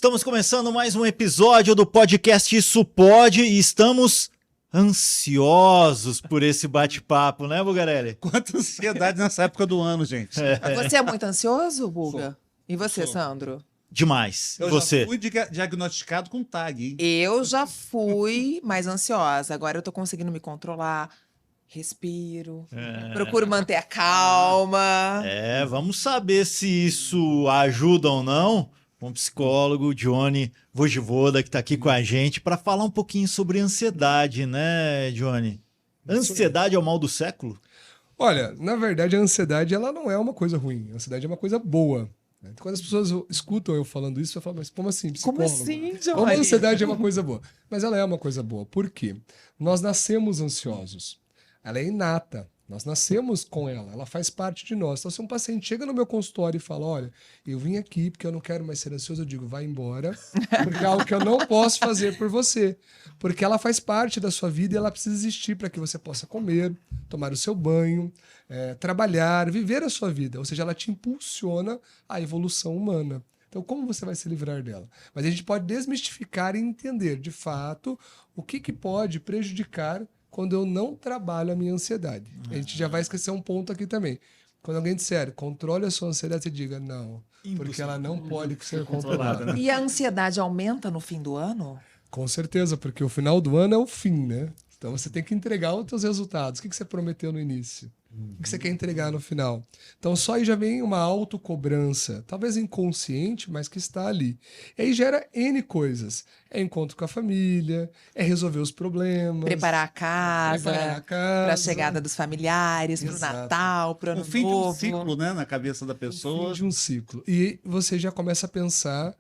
Estamos começando mais um episódio do podcast Isso Pode e estamos ansiosos por esse bate-papo, né, Bugarelli? Quanta ansiedade nessa época do ano, gente. Você é muito ansioso, Buga? Sou. E você, Sou. Sandro? Demais. Eu Você? já fui diagnosticado com TAG, hein? Eu já fui mais ansiosa. Agora eu tô conseguindo me controlar. Respiro. Procuro manter a calma. Vamos saber se isso ajuda ou não com o psicólogo Johnny Vojivoda, que está aqui com a gente, para falar um pouquinho sobre ansiedade, né, Johnny? Ansiedade é o mal do século? Olha, na verdade, a ansiedade ela não é uma coisa ruim. A ansiedade é uma coisa boa. Quando as pessoas escutam eu falando isso, eu falo, mas como assim, psicólogo? Como assim, Johnny? Como a ansiedade é uma coisa boa? Mas ela é uma coisa boa. Por quê? Nós nascemos ansiosos. Ela é inata. Nós nascemos com ela. Ela faz parte de nós. Então, se um paciente chega no meu consultório e fala, olha, eu vim aqui porque eu não quero mais ser ansioso, eu digo, vai embora, porque é algo que eu não posso fazer por você. Porque ela faz parte da sua vida e ela precisa existir para que você possa comer, tomar o seu banho, trabalhar, viver a sua vida. Ou seja, ela te impulsiona à evolução humana. Então, como você vai se livrar dela? Mas a gente pode desmistificar e entender, de fato, o que pode prejudicar quando eu não trabalho a minha ansiedade. A gente já vai esquecer um ponto aqui também. Quando alguém disser, controle a sua ansiedade, você diga, não, porque ela não pode ser controlada. né? E a ansiedade aumenta no fim do ano? Com certeza, porque o final do ano é o fim, né? Então você tem que entregar os seus resultados. O que você prometeu no início? O que você quer entregar no final? Então só aí já vem uma autocobrança, talvez inconsciente, mas que está ali. E aí gera N coisas. É encontro com a família, é resolver os problemas. Preparar a casa, para a chegada dos familiares, para o Exato. Natal, para o ano O fim de novo. um ciclo, né, na cabeça da Fim pessoa. de um ciclo. E você já começa a pensar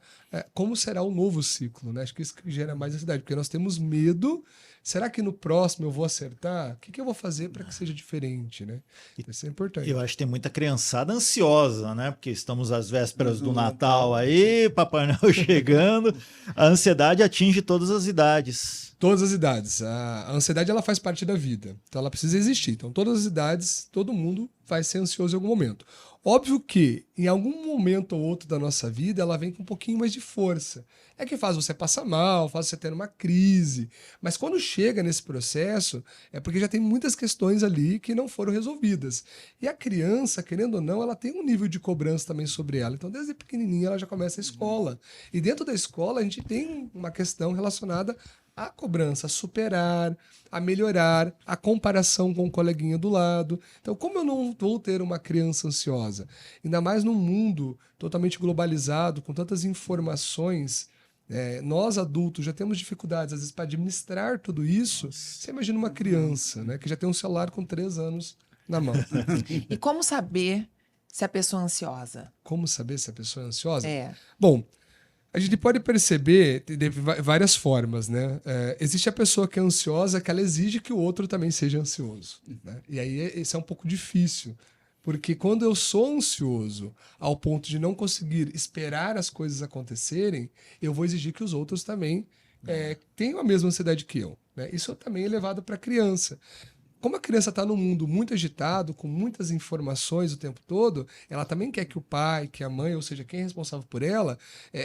como será o novo ciclo, né? Acho que isso que gera mais ansiedade, porque nós temos medo. Será que no próximo eu vou acertar? O que eu vou fazer para que seja diferente, né? Isso é importante. Eu acho que tem muita criançada ansiosa, né? Porque estamos às vésperas do Natal aí, Papai Noel chegando. A ansiedade atinge todas as idades. Todas as idades. A ansiedade ela faz parte da vida. Então ela precisa existir. Então todas as idades, todo mundo vai ser ansioso em algum momento. Óbvio que em algum momento ou outro da nossa vida ela vem com um pouquinho mais de força. É que faz você passar mal, faz você ter uma crise. Mas quando chega nesse processo, é porque já tem muitas questões ali que não foram resolvidas. E a criança, querendo ou não, ela tem um nível de cobrança também sobre ela. Então desde pequenininha ela já começa a escola. E dentro da escola a gente tem uma questão relacionada a cobrança, a superar, a melhorar, a comparação com o coleguinha do lado. Então, como eu não vou ter uma criança ansiosa? Ainda mais num mundo totalmente globalizado, com tantas informações, nós adultos já temos dificuldades, às vezes, para administrar tudo isso. Você imagina uma criança, né, que já tem um celular com 3 anos na mão. E como saber se a pessoa é ansiosa? Como saber se a pessoa é ansiosa? Bom, A gente pode perceber de várias formas, né? Existe a pessoa que é ansiosa, que ela exige que o outro também seja ansioso, né? E aí isso é um pouco difícil, porque quando eu sou ansioso ao ponto de não conseguir esperar as coisas acontecerem, eu vou exigir que os outros também tenham a mesma ansiedade que eu, né? Isso também é levado para a criança. Como a criança está num mundo muito agitado, com muitas informações o tempo todo, ela também quer que o pai, que a mãe, ou seja, quem é responsável por ela,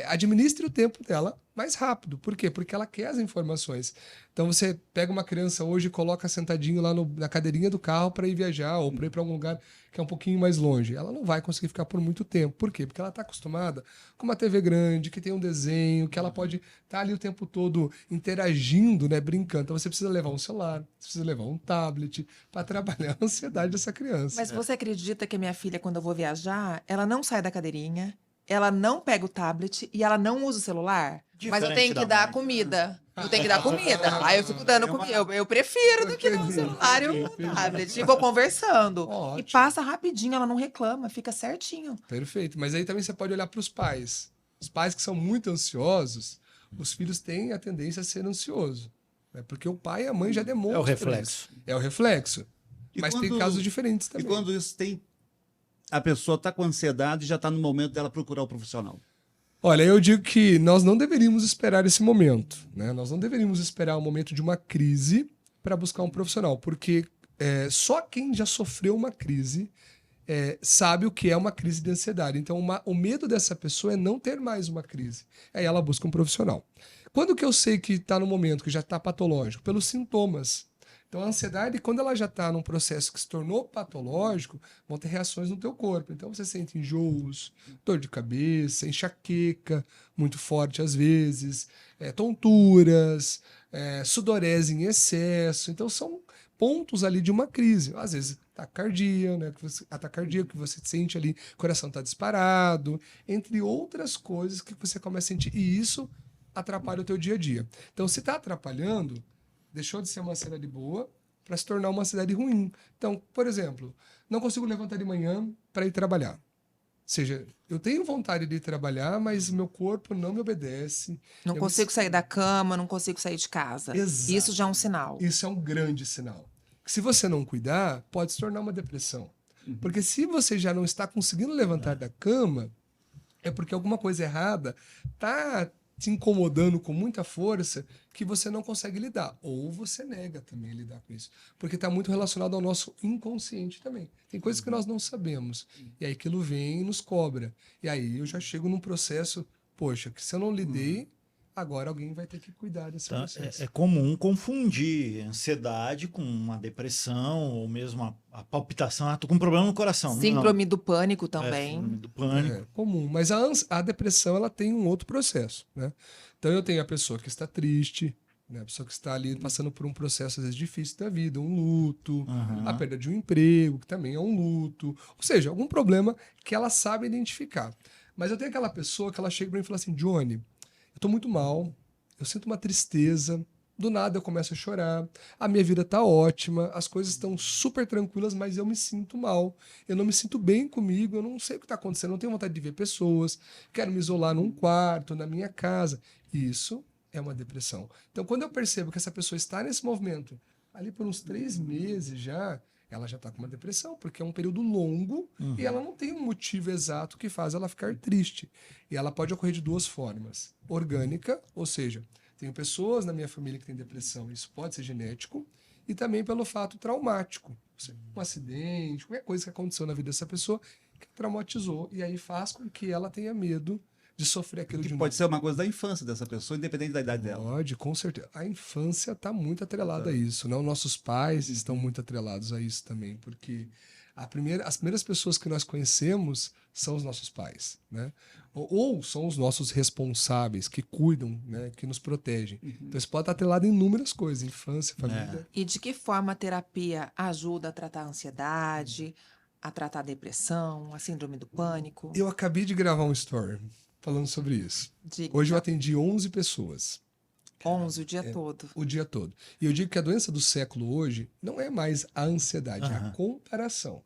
administre o tempo dela mais rápido. Por quê? Porque ela quer as informações. Então você pega uma criança hoje e coloca sentadinho lá na cadeirinha do carro para ir viajar ou para ir para algum lugar que é um pouquinho mais longe. Ela não vai conseguir ficar por muito tempo. Por quê? Porque ela está acostumada com uma TV grande, que tem um desenho, que ela pode estar ali o tempo todo interagindo, né, brincando. Então você precisa levar um celular, você precisa levar um tablet para trabalhar a ansiedade dessa criança. mas você acredita que a minha filha, quando eu vou viajar, ela não sai da cadeirinha, ela não pega o tablet e ela não usa o celular? Mas eu Diferente tenho da que dar mãe. comida. Eu tenho que dar comida. Aí eu fico dando comida. Eu prefiro do que dar o celular e o tablet. E vou conversando. Ótimo. E passa rapidinho, ela não reclama, fica certinho. Perfeito. Mas aí também você pode olhar para os pais. Os pais que são muito ansiosos, os filhos têm a tendência a ser ansioso, né? Porque o pai e a mãe já demonstram É o reflexo. isso. É o reflexo. E Mas quando- tem casos diferentes E também. quando isso tem... A pessoa está com ansiedade e já está no momento dela procurar o profissional. Olha, eu digo que nós não deveríamos esperar esse momento, né? Nós não deveríamos esperar o momento de uma crise para buscar um profissional, porque só quem já sofreu uma crise sabe o que é uma crise de ansiedade. Então, o medo dessa pessoa é não ter mais uma crise. Aí ela busca um profissional. Quando que eu sei que está no momento que já está patológico? Pelos sintomas. Então, a ansiedade, quando ela já está num processo que se tornou patológico, vão ter reações no teu corpo. Então, você sente enjoos, dor de cabeça, enxaqueca muito forte às vezes, tonturas, sudorese em excesso. Então, são pontos ali de uma crise. Às vezes, taquicardia, né? Atacardia, que você sente ali, o coração está disparado, entre outras coisas que você começa a sentir. E isso atrapalha o teu dia a dia. Então, se está atrapalhando, deixou de ser uma ansiedade boa para se tornar uma ansiedade ruim. Então, por exemplo, não consigo levantar de manhã para ir trabalhar. Ou seja, eu tenho vontade de ir trabalhar, mas meu corpo não me obedece. Não consigo sair da cama, não consigo sair de casa. Exato. Isso já é um sinal. Isso é um grande sinal. Se você não cuidar, pode se tornar uma depressão. Porque se você já não está conseguindo levantar da cama, é porque alguma coisa errada está te incomodando com muita força que você não consegue lidar. Ou você nega também lidar com isso. Porque está muito relacionado ao nosso inconsciente também. Tem coisas que nós não sabemos. E aí aquilo vem e nos cobra. E aí eu já chego num processo, poxa, que se eu não lidei, agora alguém vai ter que cuidar desse Então, processo. é comum confundir ansiedade com uma depressão ou mesmo a palpitação. Ah, tô com um problema no coração. Síndrome do pânico Não, também. síndrome do pânico. É comum, mas a depressão ela tem um outro processo, né? Então eu tenho a pessoa que está triste, né? A pessoa que está ali passando por um processo às vezes difícil da vida, um luto, a perda de um emprego, que também é um luto, ou seja, algum problema que ela sabe identificar. Mas eu tenho aquela pessoa que ela chega para mim e fala assim, Johnny, eu tô muito mal, eu sinto uma tristeza, do nada eu começo a chorar, a minha vida tá ótima, as coisas estão super tranquilas, mas eu me sinto mal, eu não me sinto bem comigo, eu não sei o que está acontecendo, eu não tenho vontade de ver pessoas, quero me isolar num quarto, na minha casa. Isso é uma depressão. Então, quando eu percebo que essa pessoa está nesse movimento, ali por uns 3 meses já, ela já está com uma depressão, porque é um período longo e ela não tem um motivo exato que faz ela ficar triste. E ela pode ocorrer de 2 formas. Orgânica, ou seja, tenho pessoas na minha família que têm depressão, isso pode ser genético, e também pelo fato traumático. Um acidente, qualquer coisa que aconteceu na vida dessa pessoa que traumatizou, e aí faz com que ela tenha medo de sofrer aquilo de Que novo. pode ser uma coisa da infância dessa pessoa, independente da idade dela. Pode, com certeza. A infância está muito atrelada a isso, né? Os nossos pais estão muito atrelados a isso também, porque as primeiras pessoas que nós conhecemos são os nossos pais, né? Ou são os nossos responsáveis, que cuidam, né? Que nos protegem. Então isso pode estar atrelado em inúmeras coisas, infância, família. E de que forma a terapia ajuda a tratar a ansiedade, a tratar a depressão, a síndrome do pânico? Eu acabei de gravar um story falando sobre isso. Diga. Hoje eu atendi 11 pessoas. 11 o dia todo. O dia todo. E eu digo que a doença do século hoje não é mais a ansiedade, é a comparação.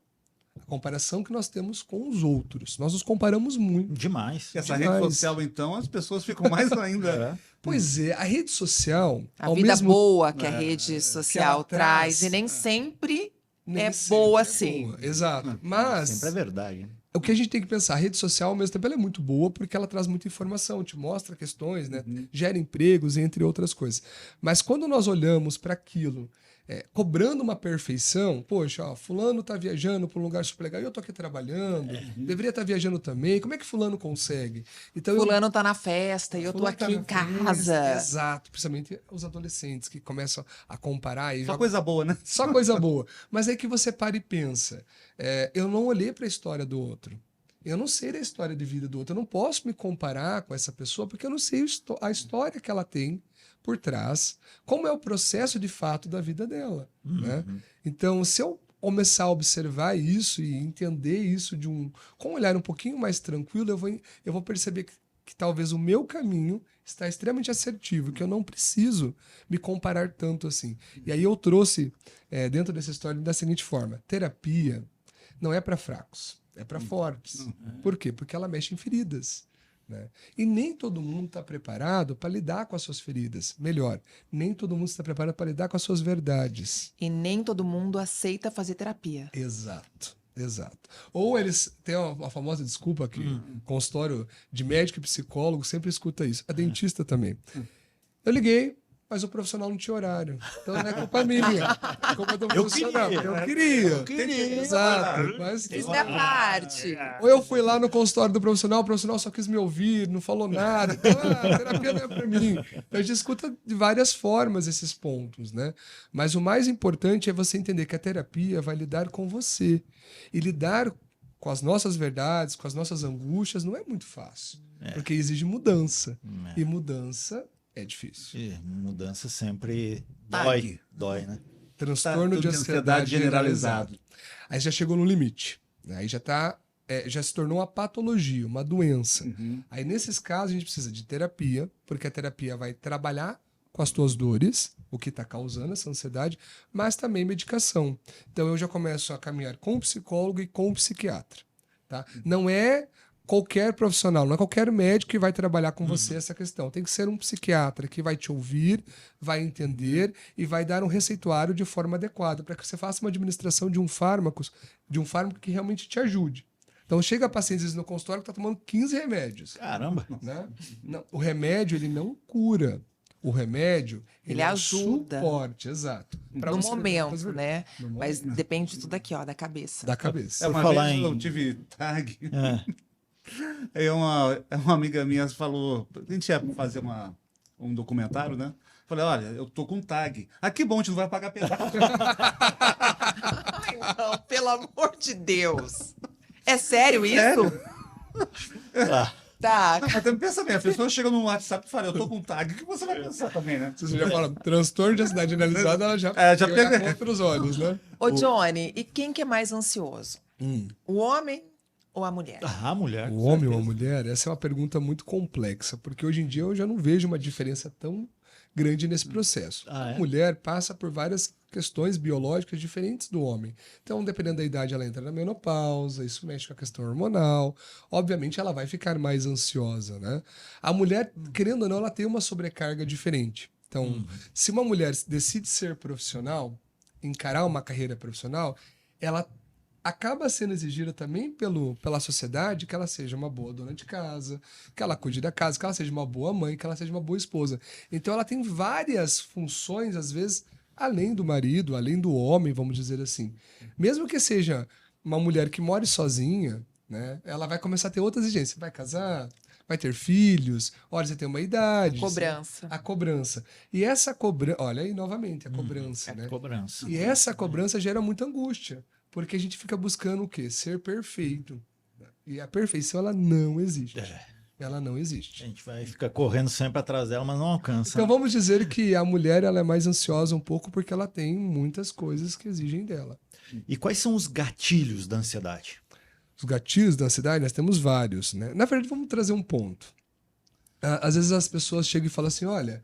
A comparação que nós temos com os outros. Nós nos comparamos muito. Demais. Essa Demais. rede social, então, as pessoas ficam mais ainda. Pois é, a rede social... A ao vida mesmo... boa que a rede social ela traz, traz. e nem sempre Nem é sempre boa é assim. boa. Exato. Mas Sempre é verdade. o que a gente tem que pensar, a rede social, ao mesmo tempo, ela é muito boa porque ela traz muita informação, te mostra questões, né? Gera empregos, entre outras coisas. Mas quando nós olhamos para aquilo, cobrando uma perfeição, poxa, ó, fulano tá viajando para um lugar super legal, e eu tô aqui trabalhando, deveria estar viajando também, como é que fulano consegue? Então, Fulano tá na festa e eu tô fulano tá aqui em na festa. casa. Exato, principalmente os adolescentes que começam a comparar e Só já coisa boa, né? só coisa boa. Mas é que você para e pensa. Eu não olhei para a história do outro. Eu não sei da história de vida do outro. Eu não posso me comparar com essa pessoa porque eu não sei a história que ela tem por trás, como é o processo de fato da vida dela. Né? Então, se eu começar a observar isso e entender isso com um olhar um pouquinho mais tranquilo, eu vou perceber que talvez o meu caminho está extremamente assertivo, que eu não preciso me comparar tanto assim. E aí eu trouxe, dentro dessa história, da seguinte forma: terapia não é para fracos, é para fortes. Por quê? Porque ela mexe em feridas. Né? E nem todo mundo está preparado para lidar com as suas feridas. Melhor, nem todo mundo está preparado para lidar com as suas verdades. E nem todo mundo aceita fazer terapia. Exato. Exato. Ou eles têm uma famosa desculpa que consultório de médico e psicólogo sempre escuta isso. A dentista também. Eu liguei, mas o profissional não tinha horário. Então não é culpa minha, é culpa do profissional. Eu queria. Exato. Mas, Isso é parte. ou eu fui lá no consultório do profissional, o profissional só quis me ouvir, não falou nada. Então, a terapia não é pra mim. Então, a gente escuta de várias formas esses pontos, né? Mas o mais importante é você entender que a terapia vai lidar com você. E lidar com as nossas verdades, com as nossas angústias, não é muito fácil. Porque exige mudança. E mudança é difícil. E mudança sempre Tag. dói, né? Transtorno de ansiedade generalizado. Aí já chegou no limite. Aí já tá, já se tornou uma patologia, uma doença. Aí nesses casos a gente precisa de terapia, porque a terapia vai trabalhar com as tuas dores, o que está causando essa ansiedade, mas também medicação. Então eu já começo a caminhar com o psicólogo e com o psiquiatra. Tá? Não é qualquer profissional, não é qualquer médico que vai trabalhar com você essa questão. Tem que ser um psiquiatra que vai te ouvir, vai entender e vai dar um receituário de forma adequada para que você faça uma administração de um fármaco que realmente te ajude. Então chega pacientes às vezes, no consultório que está tomando 15 remédios. Caramba! Né? Não, o remédio ele não cura. O remédio Ele é um ajuda. suporte, exato. Pra No você- momento, né? No Mas momento. depende de tudo aqui, ó, da cabeça. Da cabeça. Uma falar vez em- eu tive tag. É. Aí uma amiga minha falou, a gente ia fazer um documentário, né? Falei, olha, eu tô com tag. Ah, que bom, a gente não vai pagar pedágio. Ai, não, pelo amor de Deus. É sério isso? Sério? Ah, Tá. Mas também pensa bem, a pessoa chega no WhatsApp e fala, eu tô com tag, o que você vai pensar também, né? Se você já fala transtorno de ansiedade generalizada, ela já, Já tem que olhar pega- com outros olhos, né? Ô, Johnny, e quem que é mais ansioso? O homem ou a mulher? a mulher. O com homem ou a certeza. mulher, essa é uma pergunta muito complexa, porque hoje em dia eu já não vejo uma diferença tão grande nesse processo. Ah, é? A mulher passa por várias questões biológicas diferentes do homem. Então, dependendo da idade, ela entra na menopausa, isso mexe com a questão hormonal. Obviamente, ela vai ficar mais ansiosa, né? A mulher, querendo ou não, ela tem uma sobrecarga diferente. Então, se uma mulher decide ser profissional, encarar uma carreira profissional, ela acaba sendo exigida também pela sociedade que ela seja uma boa dona de casa, que ela cuide da casa, que ela seja uma boa mãe, que ela seja uma boa esposa. Então ela tem várias funções, às vezes, além do marido, além do homem, vamos dizer assim. Mesmo que seja uma mulher que more sozinha, né, ela vai começar a ter outras exigências. Vai casar, vai ter filhos, olha, você tem uma idade. Cobrança. A cobrança. E essa cobrança, olha aí novamente, a cobrança, né? Cobrança. E essa cobrança gera muita angústia, porque a gente fica buscando o quê? Ser perfeito. E a perfeição, ela não existe. Ela não A existe. gente vai ficar correndo sempre atrás dela, mas não alcança. Então vamos dizer que a mulher ela é mais ansiosa um pouco porque ela tem muitas coisas que exigem dela. E quais são os gatilhos da ansiedade? Os gatilhos da ansiedade, nós temos vários, né? Na verdade, vamos trazer um ponto. Às vezes as pessoas chegam e falam assim, olha,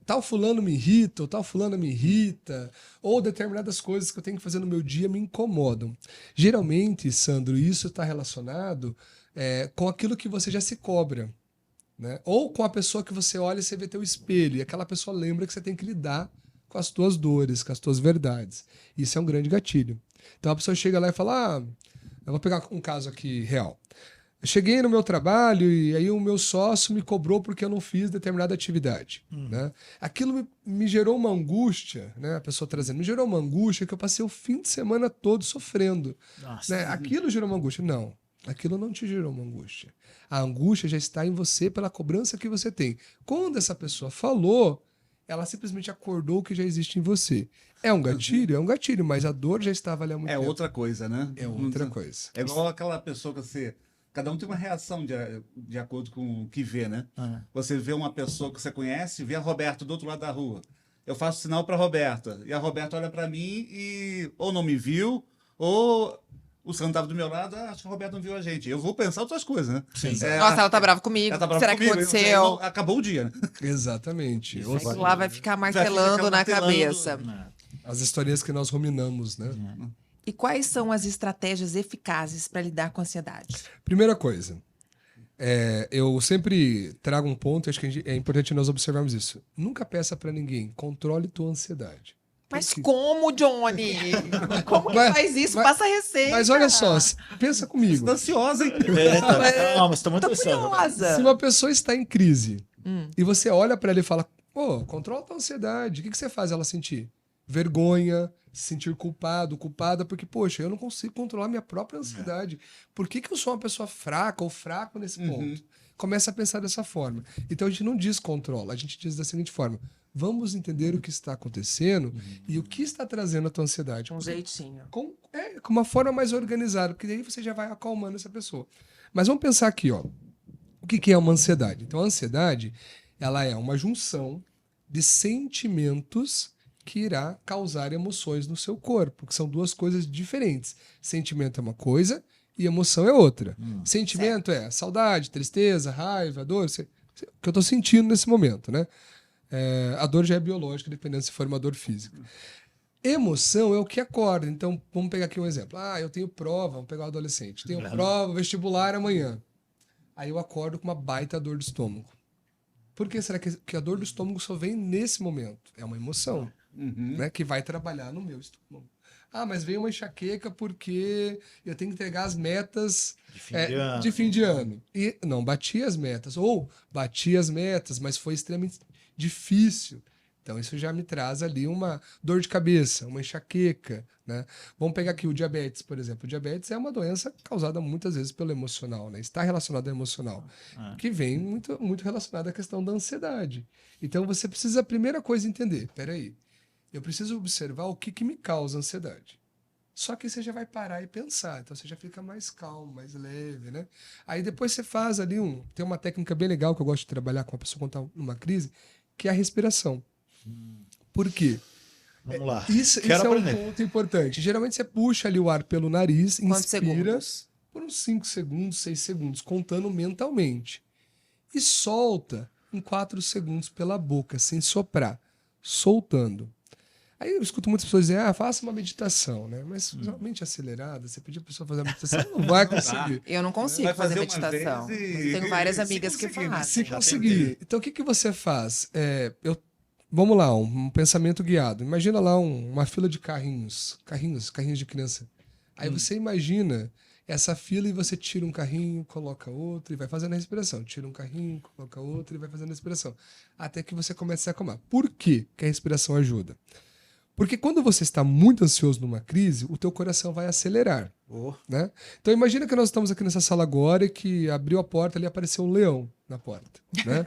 tal fulano me irrita, ou tal fulano me irrita, ou determinadas coisas que eu tenho que fazer no meu dia me incomodam. Geralmente, Sandro, isso está relacionado com aquilo que você já se cobra, né? Ou com a pessoa que você olha e você vê teu espelho, e aquela pessoa lembra que você tem que lidar com as tuas dores, com as tuas verdades. Isso é um grande gatilho. Então a pessoa chega lá e fala, eu vou pegar um caso aqui real. Eu cheguei no meu trabalho e aí o meu sócio me cobrou porque eu não fiz determinada atividade, né? Aquilo me gerou uma angústia, né? A pessoa trazendo, me gerou uma angústia que eu passei o fim de semana todo sofrendo, Nossa. né? Aquilo gerou uma angústia. Não, aquilo não te gerou uma angústia. A angústia já está em você pela cobrança que você tem. Quando essa pessoa falou, ela simplesmente acordou o que já existe em você. É um gatilho? É um gatilho, mas a dor já estava ali há muito É tempo. outra coisa, né? É outra coisa. É igual aquela pessoa que você... Cada um tem uma reação de acordo com o que vê, né? Ah, Você vê uma pessoa que você conhece, vê a Roberta do outro lado da rua. Eu faço sinal para a Roberta. E a Roberta olha para mim e ou não me viu, ou o Sandro estava do meu lado, acho que a Roberta não viu a gente. Eu vou pensar outras coisas, né? Sim. Nossa, ela tá brava comigo. Ela tá brava Será comigo, que aconteceu? Acabou o dia, né? Exatamente. Isso Ou é seja, Aquilo lá vai ficar Vai ficar martelando na martelando. cabeça. as historinhas que nós ruminamos, né? E quais são as estratégias eficazes para lidar com a ansiedade? Primeira coisa, eu sempre trago um ponto, acho que é importante nós observarmos isso. Nunca peça para ninguém, controle tua ansiedade. Mas Porque- como, Johnny? Como que Mas- faz isso? mas- Passa a receita. Mas olha só, pensa comigo. Tá ansiosa, hein? Calma, você tá muito Tô ansioso. curiosa. Se uma pessoa está em crise e você olha para ela e fala, Pô, controla a tua ansiedade. O que você faz ela sentir? Vergonha, se sentir culpado, culpada, porque, poxa, eu não consigo controlar minha própria ansiedade. Por que eu sou uma pessoa fraca ou fraco nesse ponto? Começa a pensar dessa forma. Então a gente não diz controla, a gente diz da seguinte forma: vamos entender o que está acontecendo e o que está trazendo a tua ansiedade. Um jeitinho. Com uma forma mais organizada, porque daí você já vai acalmando essa pessoa. Mas vamos pensar aqui, ó. O que é uma ansiedade? Então a ansiedade, ela é uma junção de sentimentos que irá causar emoções no seu corpo, que são duas coisas diferentes. Sentimento é uma coisa e emoção é outra. Sentimento é saudade, tristeza, raiva, dor, o que eu estou sentindo nesse momento, né? A dor já é biológica, dependendo se for uma dor física. Emoção é o que acorda. Então, vamos pegar aqui um exemplo. Eu tenho prova, vamos pegar o adolescente. Tenho prova vestibular amanhã. Aí eu acordo com uma baita dor de estômago. Por que será que a dor do estômago só vem nesse momento? É uma emoção, né, que vai trabalhar no meu estômago. Mas veio uma enxaqueca porque eu tenho que entregar as metas de fim de ano. E não bati as metas. Ou bati as metas, mas foi extremamente difícil. Então isso já me traz ali uma dor de cabeça, uma enxaqueca, né? Vamos pegar aqui o diabetes, por exemplo. O diabetes é uma doença causada muitas vezes pelo emocional, né? Está relacionado ao emocional, que vem muito, muito relacionado à questão da ansiedade. Então você precisa, a primeira coisa, entender, peraí, eu preciso observar o que me causa ansiedade. Só que você já vai parar e pensar, então você já fica mais calmo, mais leve, né? Aí depois você faz ali tem uma técnica bem legal que eu gosto de trabalhar com a pessoa quando está numa crise, que é a respiração. Por quê? Vamos lá. Isso é um ponto importante. Geralmente você puxa ali o ar pelo nariz, Quantos inspira segundos? por uns 5 segundos, 6 segundos, contando mentalmente. E solta em 4 segundos pela boca, sem soprar, soltando. Aí eu escuto muitas pessoas dizer, faça uma meditação, né? Mas mente acelerada, você pedir a pessoa fazer a meditação, não vai conseguir. Eu não consigo Vai fazer fazer uma meditação. vez Mas eu tenho várias se amigas que conseguir, né? fazem. Se conseguir. Então, o que você faz? Vamos lá, um pensamento guiado. Imagina lá uma fila de carrinhos de criança. Aí você imagina essa fila e você tira um carrinho, coloca outro e vai fazendo a respiração. Tira um carrinho, coloca outro e vai fazendo a respiração. Até que você comece a se acalmar. Por que a respiração ajuda? Porque quando você está muito ansioso numa crise, o teu coração vai acelerar. Né? Então imagina que nós estamos aqui nessa sala agora e que abriu a porta ali e apareceu um leão na porta. Né?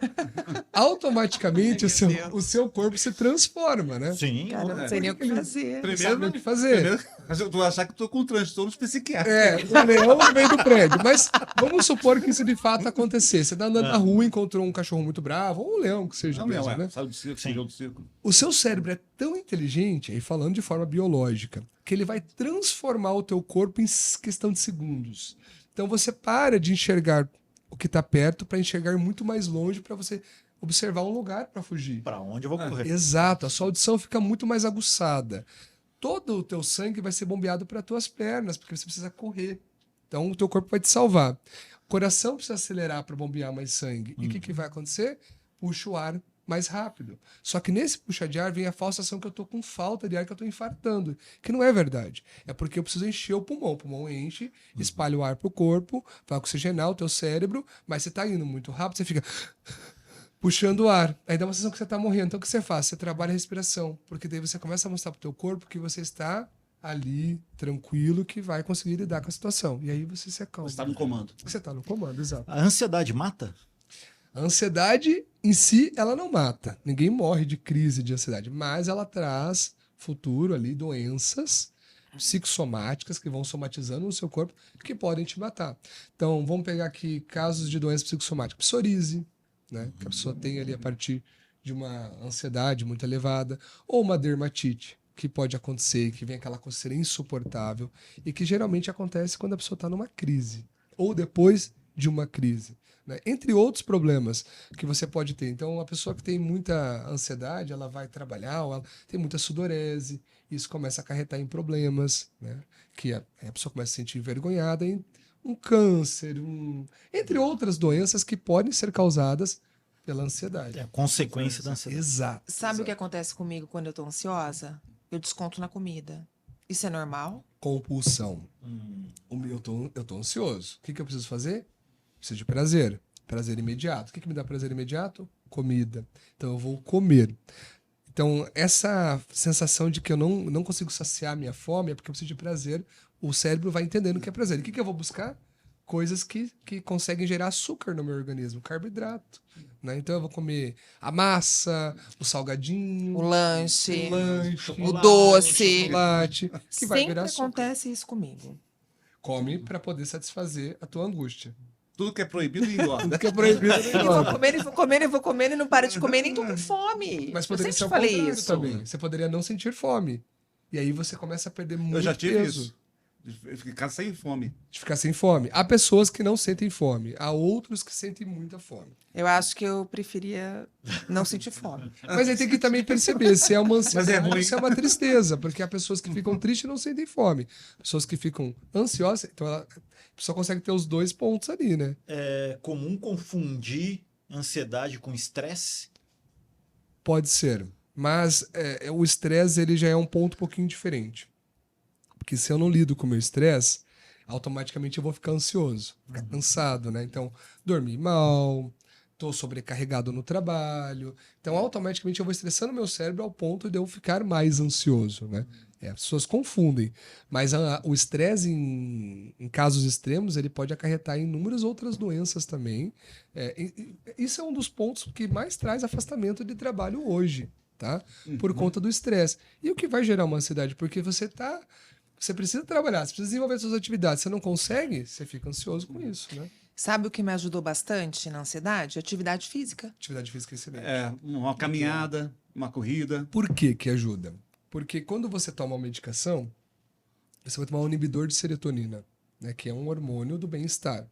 Automaticamente o seu corpo se transforma, né? Sim. Cara, eu não sei nem o que fazer. Não sabe o que fazer. Eu vou achar que estou com transtornos psiquiátricos. O leão no meio do prédio. Mas vamos supor que isso de fato acontecer. Você está andando na rua e encontrou um cachorro muito bravo, ou um leão que seja mesmo, né? Saiu do circo, fugiu do circo. O seu cérebro é tão inteligente, aí falando de forma biológica, que ele vai transformar o teu corpo em questão de segundos. Então você para de enxergar o que está perto para enxergar muito mais longe, para você observar um lugar para fugir. Para onde eu vou correr? Exato, a sua audição fica muito mais aguçada. Todo o teu sangue vai ser bombeado para as tuas pernas, porque você precisa correr. Então o teu corpo vai te salvar. O coração precisa acelerar para bombear mais sangue. E o que vai acontecer? Puxa o ar mais rápido. Só que nesse puxar de ar vem a falsa sensação que eu estou com falta de ar, que eu estou infartando. Que não é verdade. É porque eu preciso encher o pulmão. O pulmão enche, espalha o ar para o corpo, vai oxigenar o teu cérebro, mas você está indo muito rápido, você fica puxando o ar. Aí dá uma sensação que você está morrendo. Então o que você faz? Você trabalha a respiração. Porque daí você começa a mostrar para o teu corpo que você está ali, tranquilo, que vai conseguir lidar com a situação. E aí você se acalma. Você está no comando. Você está no comando, exato. A ansiedade mata? A ansiedade em si, ela não mata. Ninguém morre de crise de ansiedade, mas ela traz futuro ali doenças psicossomáticas que vão somatizando no seu corpo que podem te matar. Então, vamos pegar aqui casos de doenças psicossomáticas. Psoríase, né, que a pessoa tem ali a partir de uma ansiedade muito elevada, ou uma dermatite, que pode acontecer, que vem aquela coceira insuportável e que geralmente acontece quando a pessoa está numa crise ou depois de uma crise. Né? Entre outros problemas que você pode ter. Então, a pessoa que tem muita ansiedade, ela vai trabalhar, ou ela tem muita sudorese, isso começa a acarretar em problemas, né? Que a pessoa começa a se sentir envergonhada, em um câncer, entre outras doenças que podem ser causadas pela ansiedade. É a consequência da ansiedade. Exato. Sabe o que acontece comigo quando eu tô ansiosa? Eu desconto na comida. Isso é normal? Compulsão. Eu tô ansioso. O que eu preciso fazer? Preciso de prazer. Prazer imediato. O que me dá prazer imediato? comida. Então eu vou comer. Então, essa sensação de que eu não consigo saciar a minha fome é porque eu preciso de prazer. O cérebro vai entendendo o que é prazer. E o que eu vou buscar? Coisas que conseguem gerar açúcar no meu organismo, carboidrato. Né? Então, eu vou comer a massa, o salgadinho, O lanche, o o doce. chocolate, que vai Sempre virar açúcar. acontece isso comigo. Come para poder satisfazer a tua angústia. Tudo que é proibido engorda. Tudo que é proibido E vou comendo, e vou comendo, e vou comendo, e não paro de comer, nem tô com fome. Mas Eu poderia sempre ser o falei contrário isso. também. Você poderia não sentir fome. E aí você começa a perder muito Eu já tive peso. isso. Eu ficar sem fome. De ficar sem fome. Há pessoas que não sentem fome. Há outros que sentem muita fome. Eu acho que eu preferia não sentir fome. Mas aí tem que também perceber se é uma ansiedade Mas é ruim. ou se é uma tristeza. Porque há pessoas que ficam tristes e não sentem fome. Pessoas que ficam ansiosas. Então a pessoa consegue ter os dois pontos ali, né? É comum confundir ansiedade com estresse? Pode ser. Mas o estresse ele já é um ponto um pouquinho diferente. Porque se eu não lido com o meu estresse, automaticamente eu vou ficar ansioso, ficar cansado, né? Então, dormir mal, tô sobrecarregado no trabalho. Então, automaticamente eu vou estressando meu cérebro ao ponto de eu ficar mais ansioso, né? As pessoas confundem. Mas o estresse, em casos extremos, ele pode acarretar em inúmeras outras doenças também. Isso é um dos pontos que mais traz afastamento de trabalho hoje, tá? Por conta do estresse. E o que vai gerar uma ansiedade? Porque você precisa trabalhar, você precisa desenvolver suas atividades. Você não consegue, você fica ansioso com isso, né? Sabe o que me ajudou bastante na ansiedade? Atividade física. Atividade física é excelente. Uma caminhada, uma corrida. Por que que ajuda? Porque quando você toma uma medicação, você vai tomar um inibidor de serotonina, né, que é um hormônio do bem-estar.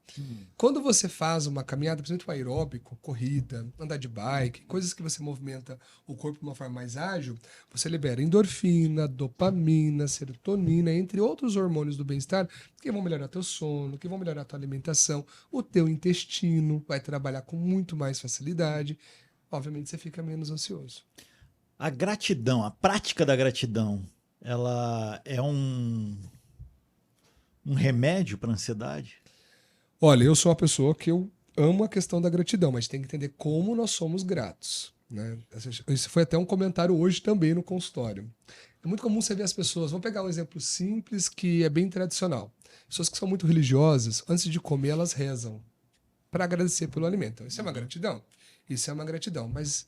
Quando você faz uma caminhada, principalmente um aeróbico, corrida, andar de bike, coisas que você movimenta o corpo de uma forma mais ágil, você libera endorfina, dopamina, serotonina, entre outros hormônios do bem-estar, que vão melhorar teu sono, que vão melhorar tua alimentação, o teu intestino vai trabalhar com muito mais facilidade. Obviamente você fica menos ansioso. A gratidão, a prática da gratidão, ela é um remédio para a ansiedade? Olha, eu sou uma pessoa que eu amo a questão da gratidão, mas tem que entender como nós somos gratos, né? Isso foi até um comentário hoje também no consultório. É muito comum você ver as pessoas, vamos pegar um exemplo simples que é bem tradicional. Pessoas que são muito religiosas, antes de comer, elas rezam para agradecer pelo alimento. Então, isso é uma gratidão? Isso é uma gratidão, mas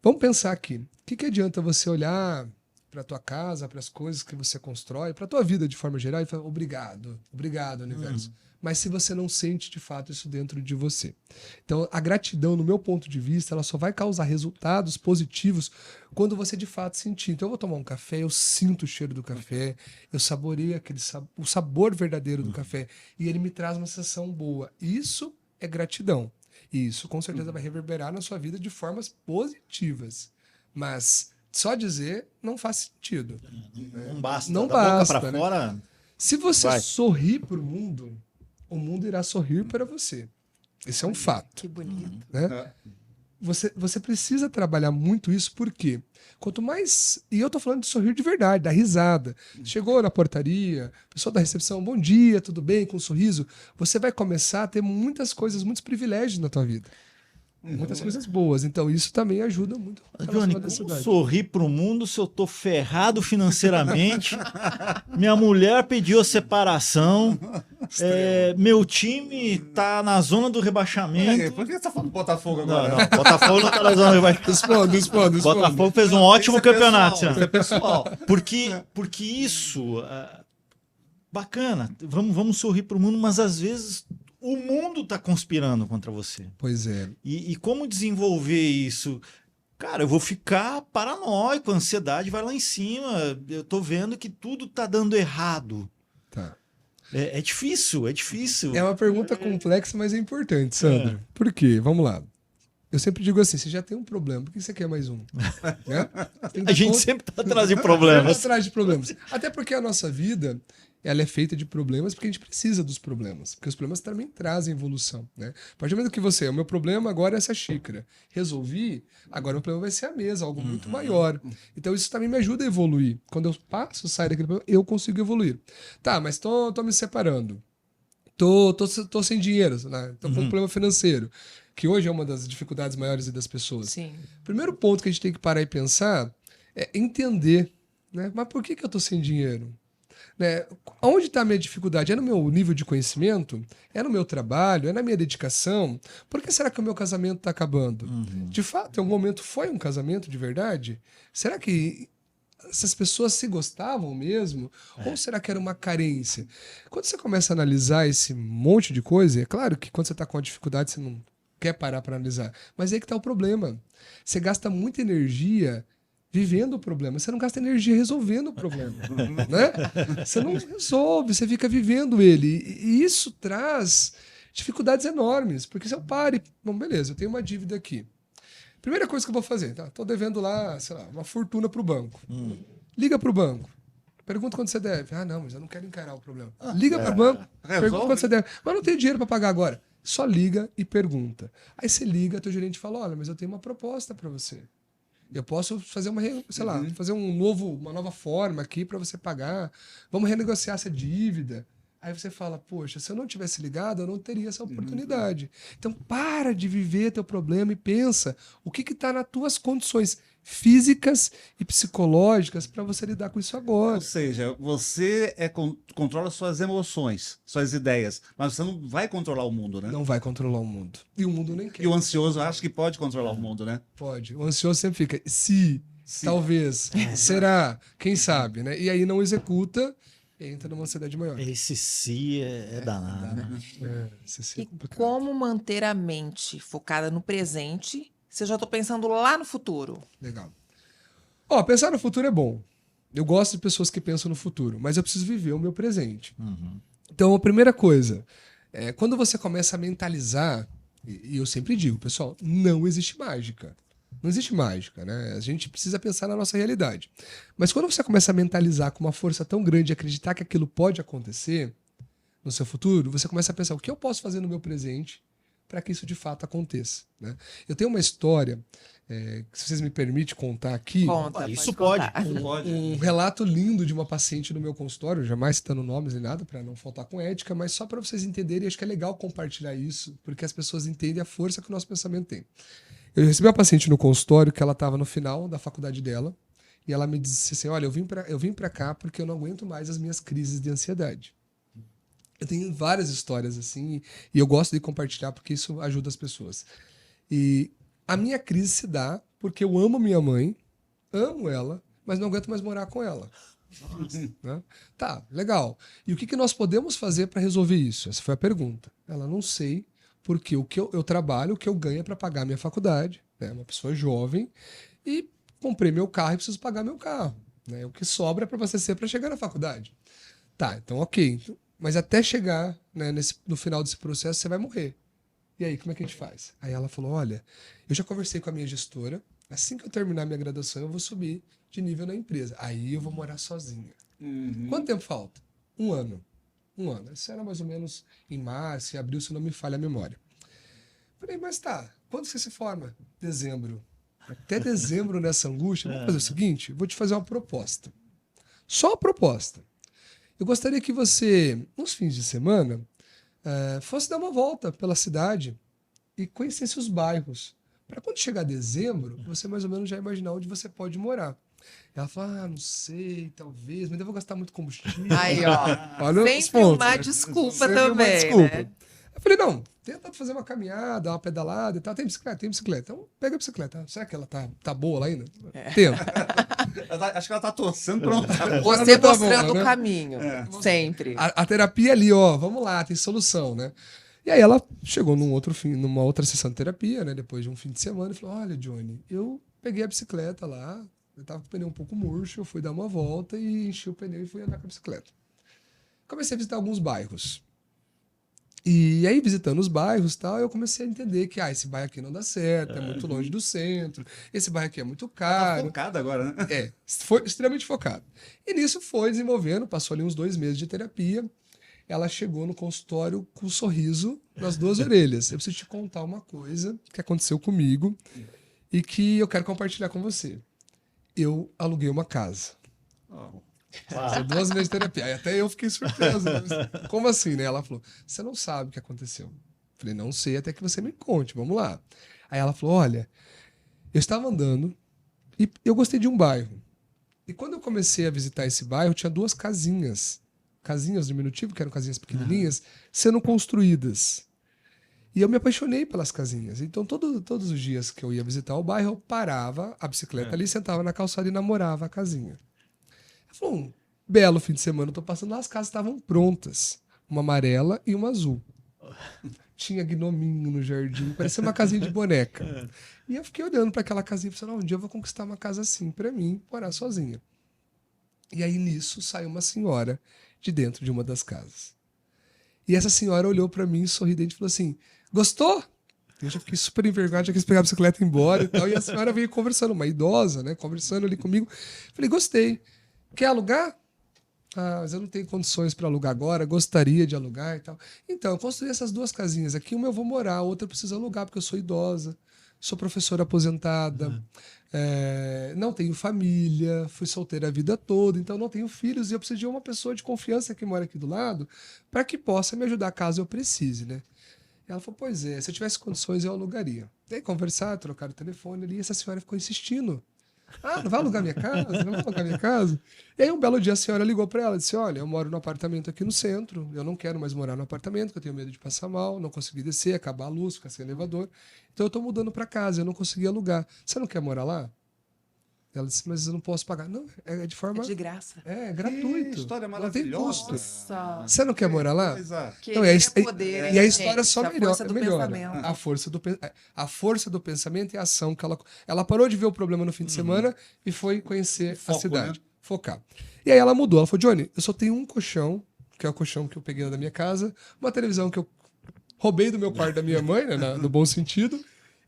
vamos pensar aqui. O que adianta você olhar para a tua casa, para as coisas que você constrói, para a tua vida de forma geral e falar obrigado, obrigado, universo. Mas se você não sente de fato isso dentro de você. Então, a gratidão, no meu ponto de vista, ela só vai causar resultados positivos quando você de fato sentir. Então, eu vou tomar um café, eu sinto o cheiro do café, eu saboreio o sabor verdadeiro do café e ele me traz uma sensação boa. Isso é gratidão. E isso, com certeza, vai reverberar na sua vida de formas positivas. Mas só dizer não faz sentido. Não basta. Não da basta, boca para né? fora. Se você Vai. sorrir para o mundo irá sorrir para você. Esse é um fato. Que bonito. Né? Você precisa trabalhar muito isso, porque quanto mais. E eu tô falando de sorrir de verdade, da risada. Chegou na portaria, pessoa da recepção, bom dia, tudo bem, com um sorriso. Você vai começar a ter muitas coisas, muitos privilégios na tua vida. Muitas coisas boas. Então, isso também ajuda muito. Johnny, como sorrir pro mundo se eu tô ferrado financeiramente? Minha mulher pediu a separação. Meu time tá na zona do rebaixamento. Por que você tá falando do Botafogo Não, agora? não, Botafogo não tá na zona do rebaixamento. Responde. Botafogo fez um ótimo campeonato. Isso é pessoal. Porque isso. Bacana, vamos sorrir pro mundo, mas às vezes o mundo tá conspirando contra você. Pois é. E como desenvolver isso? Cara, eu vou ficar paranoico, a ansiedade vai lá em cima. Eu tô vendo que tudo tá dando errado. Tá. É difícil, é difícil. É uma pergunta complexa, mas é importante, Sandro. Por quê? Vamos lá. Eu sempre digo assim, você já tem um problema, por que você quer mais um? Né? A gente sempre tá atrás de problemas. Atrás de problemas. Até porque a nossa vida, ela é feita de problemas porque a gente precisa dos problemas. Porque os problemas também trazem evolução, né? A partir do momento que o meu problema agora é essa xícara. Resolvi, agora o meu problema vai ser a mesa, algo muito maior. Então isso também me ajuda a evoluir. Quando eu saio daquele problema, eu consigo evoluir. Tá, mas tô me separando. Tô sem dinheiro, né? Tô com um problema financeiro. que hoje é uma das dificuldades maiores das pessoas. Sim. Primeiro ponto que a gente tem que parar e pensar é entender, né? Mas por que eu estou sem dinheiro? Né? Onde está a minha dificuldade? É no meu nível de conhecimento? É no meu trabalho? É na minha dedicação? Por que será que o meu casamento está acabando? De fato, em algum momento foi um casamento de verdade? Será que essas pessoas se gostavam mesmo? Ou será que era uma carência? Quando você começa a analisar esse monte de coisa, é claro que quando você está com uma dificuldade, você não quer parar para analisar. Mas é aí que está o problema. Você gasta muita energia vivendo o problema. Você não gasta energia resolvendo o problema. Né? Você não resolve, você fica vivendo ele. E isso traz dificuldades enormes. Porque se eu pare, bom, beleza, eu tenho uma dívida aqui. Primeira coisa que eu vou fazer, tá? Tô devendo lá, sei lá, uma fortuna pro banco. Liga pro banco. Pergunta quanto você deve. Ah, não, mas eu não quero encarar o problema. Liga pro banco, pergunta quanto você deve. Mas não tenho dinheiro para pagar agora. Só liga e pergunta. Aí você liga, teu gerente fala, olha, mas eu tenho uma proposta para você. Eu posso fazer fazer uma nova forma aqui para você pagar. Vamos renegociar essa dívida. Aí você fala, poxa, se eu não tivesse ligado, eu não teria essa oportunidade. Então, para de viver teu problema e pensa o que está nas tuas condições físicas e psicológicas para você lidar com isso agora. Ou seja, você controla suas emoções, suas ideias, mas você não vai controlar o mundo, né? Não vai controlar o mundo. E o mundo nem quer. E o ansioso acha que pode controlar o mundo, né? Pode. O ansioso sempre fica, se, talvez, será, quem sabe, né? E aí não executa, entra numa ansiedade maior. Esse se é danado, né? Esse se é E complicado. como manter a mente focada no presente se eu já tô pensando lá no futuro? Legal. Ó, pensar no futuro é bom. Eu gosto de pessoas que pensam no futuro, mas eu preciso viver o meu presente. Então, a primeira coisa, quando você começa a mentalizar, e eu sempre digo, pessoal, não existe mágica. Não existe mágica, né? A gente precisa pensar na nossa realidade. Mas quando você começa a mentalizar com uma força tão grande, acreditar que aquilo pode acontecer no seu futuro, você começa a pensar o que eu posso fazer no meu presente para que isso de fato aconteça, né? Eu tenho uma história, que se vocês me permitem contar aqui, Conta, Isso contar. um relato lindo de uma paciente no meu consultório, jamais citando nomes nem nada, para não faltar com ética, mas só para vocês entenderem, acho que é legal compartilhar isso, porque as pessoas entendem a força que o nosso pensamento tem. Eu recebi uma paciente no consultório que ela estava no final da faculdade dela, e ela me disse assim, olha, eu vim para cá porque eu não aguento mais as minhas crises de ansiedade. Eu tenho várias histórias assim, e eu gosto de compartilhar porque isso ajuda as pessoas. E a minha crise se dá porque eu amo minha mãe, amo ela, mas não aguento mais morar com ela. Né? Tá, legal. E o que nós podemos fazer para resolver isso? Essa foi a pergunta. Ela, não sei, porque o que eu trabalho, o que eu ganho é para pagar minha faculdade, né? Uma pessoa jovem, e comprei meu carro e preciso pagar meu carro. Né? O que sobra é para você ser para chegar na faculdade. Tá, então ok. Mas até chegar, né, no final desse processo, você vai morrer. E aí, como é que a gente faz? Aí ela falou, olha, eu já conversei com a minha gestora, assim que eu terminar minha graduação, eu vou subir de nível na empresa. Aí eu vou morar sozinha. Quanto tempo falta? 1 ano. 1 ano. Isso era mais ou menos em março, em abril, se não me falha a memória. Falei, mas tá, quando você se forma? Dezembro. Até dezembro nessa angústia, vamos fazer o seguinte, vou te fazer uma proposta. Só uma proposta. Eu gostaria que você, nos fins de semana, fosse dar uma volta pela cidade e conhecesse os bairros. Para quando chegar dezembro, você mais ou menos já imaginar onde você pode morar. Ela fala, não sei, talvez, mas eu vou gastar muito combustível. Aí, ó. Olha os Sempre pontos, uma né? desculpa Sempre também, uma desculpa. né? Eu falei, não, tenta fazer uma caminhada, uma pedalada e tal. Tem bicicleta? Tem bicicleta. Então pega a bicicleta. Será que ela tá boa lá ainda? Tenta. Acho que ela tá torcendo pra não tá. Você Tá bom, mostrando né? o caminho. Sempre. A terapia ali, ó, vamos lá, tem solução, né? E aí ela chegou numa outra sessão de terapia, né? Depois de um fim de semana, e falou: olha, Johnny, eu peguei a bicicleta lá, eu tava com o pneu um pouco murcho, eu fui dar uma volta e enchi o pneu e fui andar com a bicicleta. Comecei a visitar alguns bairros. E aí, visitando os bairros e tal, eu comecei a entender que esse bairro aqui não dá certo, é muito longe do centro, esse bairro aqui é muito Tá caro. focada agora, né? Foi extremamente focado. E nisso foi desenvolvendo, passou ali uns 2 meses de terapia. Ela chegou no consultório com um sorriso nas 2 orelhas. Eu preciso te contar uma coisa que aconteceu comigo e que eu quero compartilhar com você. Eu aluguei uma casa. São 2 meses de terapia. Aí até eu fiquei surpreso. Como assim, né? Ela falou, você não sabe o que aconteceu. Eu Falei, não sei até que você me conte, vamos lá. Aí ela falou, olha, eu estava andando e eu gostei de um bairro. E quando eu comecei a visitar esse bairro, tinha 2 casinhas diminutivo, que eram casinhas pequenininhas, sendo construídas. E eu me apaixonei pelas casinhas. Então, todos os dias que eu ia visitar o bairro, eu parava a bicicleta ali, sentava na calçada e namorava a casinha. Ela falou, um belo fim de semana, eu tô passando lá, as casas estavam prontas. Uma amarela e uma azul. Tinha gnominho no jardim, parecia uma casinha de boneca. E eu fiquei olhando para aquela casinha e falei, um dia eu vou conquistar uma casa assim para mim, morar sozinha. E aí nisso saiu uma senhora de dentro de uma das casas. E essa senhora olhou para mim, sorridente, e falou assim, gostou? Eu já fiquei super envergonhado, já quis pegar a bicicleta e ir embora e tal. E a senhora veio conversando, uma idosa, né, conversando ali comigo. Falei, gostei. Quer alugar? Ah, mas eu não tenho condições para alugar agora, gostaria de alugar e tal. Então, eu construí essas 2 casinhas aqui, uma eu vou morar, a outra eu preciso alugar, porque eu sou idosa, sou professora aposentada, não tenho família, fui solteira a vida toda, então não tenho filhos e eu preciso de uma pessoa de confiança que mora aqui do lado para que possa me ajudar caso eu precise, né? Ela falou, pois é, se eu tivesse condições eu alugaria. Daí conversar, trocar o telefone ali, e essa senhora ficou insistindo. Ah, não vai alugar minha casa? Não vai alugar minha casa? E aí um belo dia a senhora ligou para ela e disse, olha, eu moro num apartamento aqui no centro, eu não quero mais morar no apartamento, porque eu tenho medo de passar mal, não consegui descer, acabar a luz, ficar sem elevador. Então eu tô mudando para casa, eu não consegui alugar. Você não quer morar lá? Ela disse, mas eu não posso pagar. Não, é de forma... É de graça. É gratuito. História Não tem maravilhosa. custo. Nossa. Você não quer morar lá? Coisa. Não, e a, Poder, e a hein, história gente? só A melhora. força do melhora. pensamento. A força do pensamento e a ação que ela parou de ver o problema no fim de semana e foi conhecer Foco, a cidade. né? Focar. E aí ela mudou. Ela falou, Johnny, eu só tenho um colchão, que é o colchão que eu peguei da minha casa, uma televisão que eu roubei do meu quarto da minha mãe, né, no bom sentido,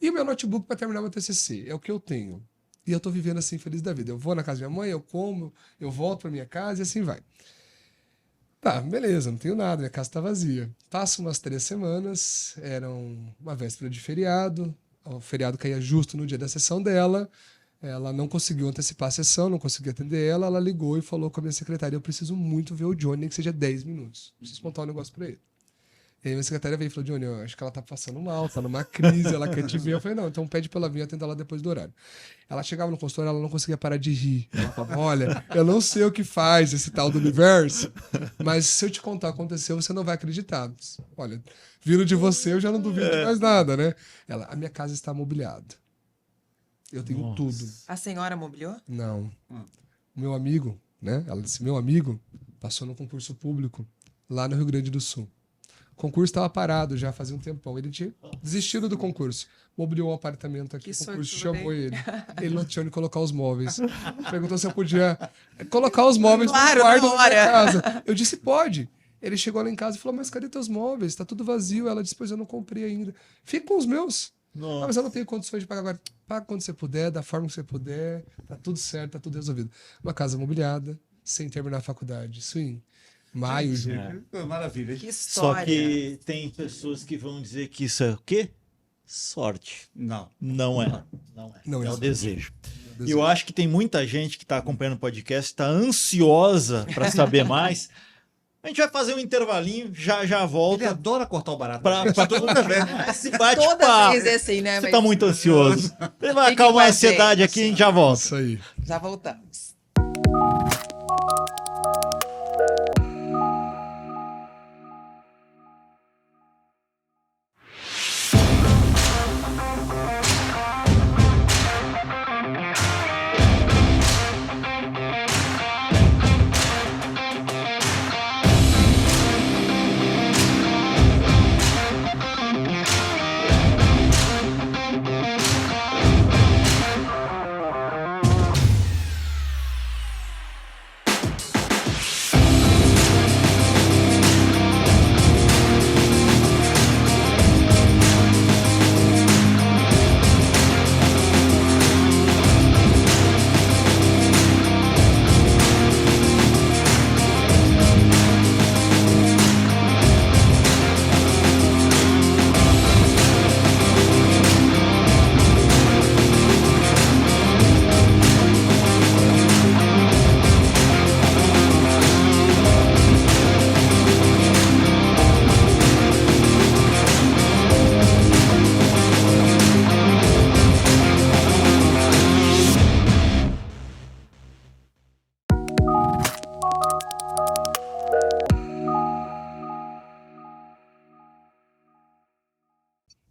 e o meu notebook para terminar meu TCC. É o que eu tenho. E eu tô vivendo assim, feliz da vida. Eu vou na casa da minha mãe, eu como, eu volto pra minha casa e assim vai. Tá, beleza, não tenho nada, minha casa tá vazia. Passo umas 3 semanas, era uma véspera de feriado, o feriado caía justo no dia da sessão dela, ela não conseguiu antecipar a sessão, não conseguiu atender ela ligou e falou com a minha secretária, eu preciso muito ver o Johnny, nem que seja 10 minutos, preciso contar um negócio pra ele. E aí minha secretária veio e falou, Johnny, eu acho que ela tá passando mal, tá numa crise, ela quer te ver. Eu falei, não, então pede pra ela vir atender ela depois do horário. Ela chegava no consultório, ela não conseguia parar de rir. Ela falava, olha, eu não sei o que faz esse tal do universo, mas se eu te contar o que aconteceu, você não vai acreditar. Olha, vindo de você, eu já não duvido de mais nada, né? Ela, a minha casa está mobiliada. Eu tenho tudo. A senhora mobiliou? Não. O meu amigo, né? Ela disse, meu amigo passou no concurso público lá no Rio Grande do Sul. O concurso estava parado já fazia um tempão. Ele tinha desistido do concurso. Mobiliou um apartamento aqui. Que O concurso sortudo, chamou hein? ele. Ele não tinha onde colocar os móveis. Perguntou se eu podia colocar os móveis Claro, no quarto na da minha hora. casa. Eu disse, pode. Ele chegou lá em casa e falou, mas cadê teus móveis? Tá tudo vazio. Ela disse, pois eu não comprei ainda. Fica com os meus. Ah, mas eu não tenho condições de pagar agora. Paga quando você puder, da forma que você puder. Tá tudo certo, tá tudo resolvido. Uma casa mobiliada, sem terminar a faculdade. Isso em maio, junho. Maravilha. Que Só história. que tem pessoas que vão dizer que isso é o quê? Sorte. Não. Não é. Não é. Não é é o sorte. desejo. Desejo. E eu acho que tem muita gente que está acompanhando o podcast, está ansiosa para saber mais. A gente vai fazer um intervalinho, já Ele volta adora cortar o barato. para toda vez. Esse Toda bate-papo. vez é assim, né? Você Mas está muito ansioso. Ele vai Fique com acalmar a a ansiedade gente. aqui e a gente já volta. Isso aí. já voltamos.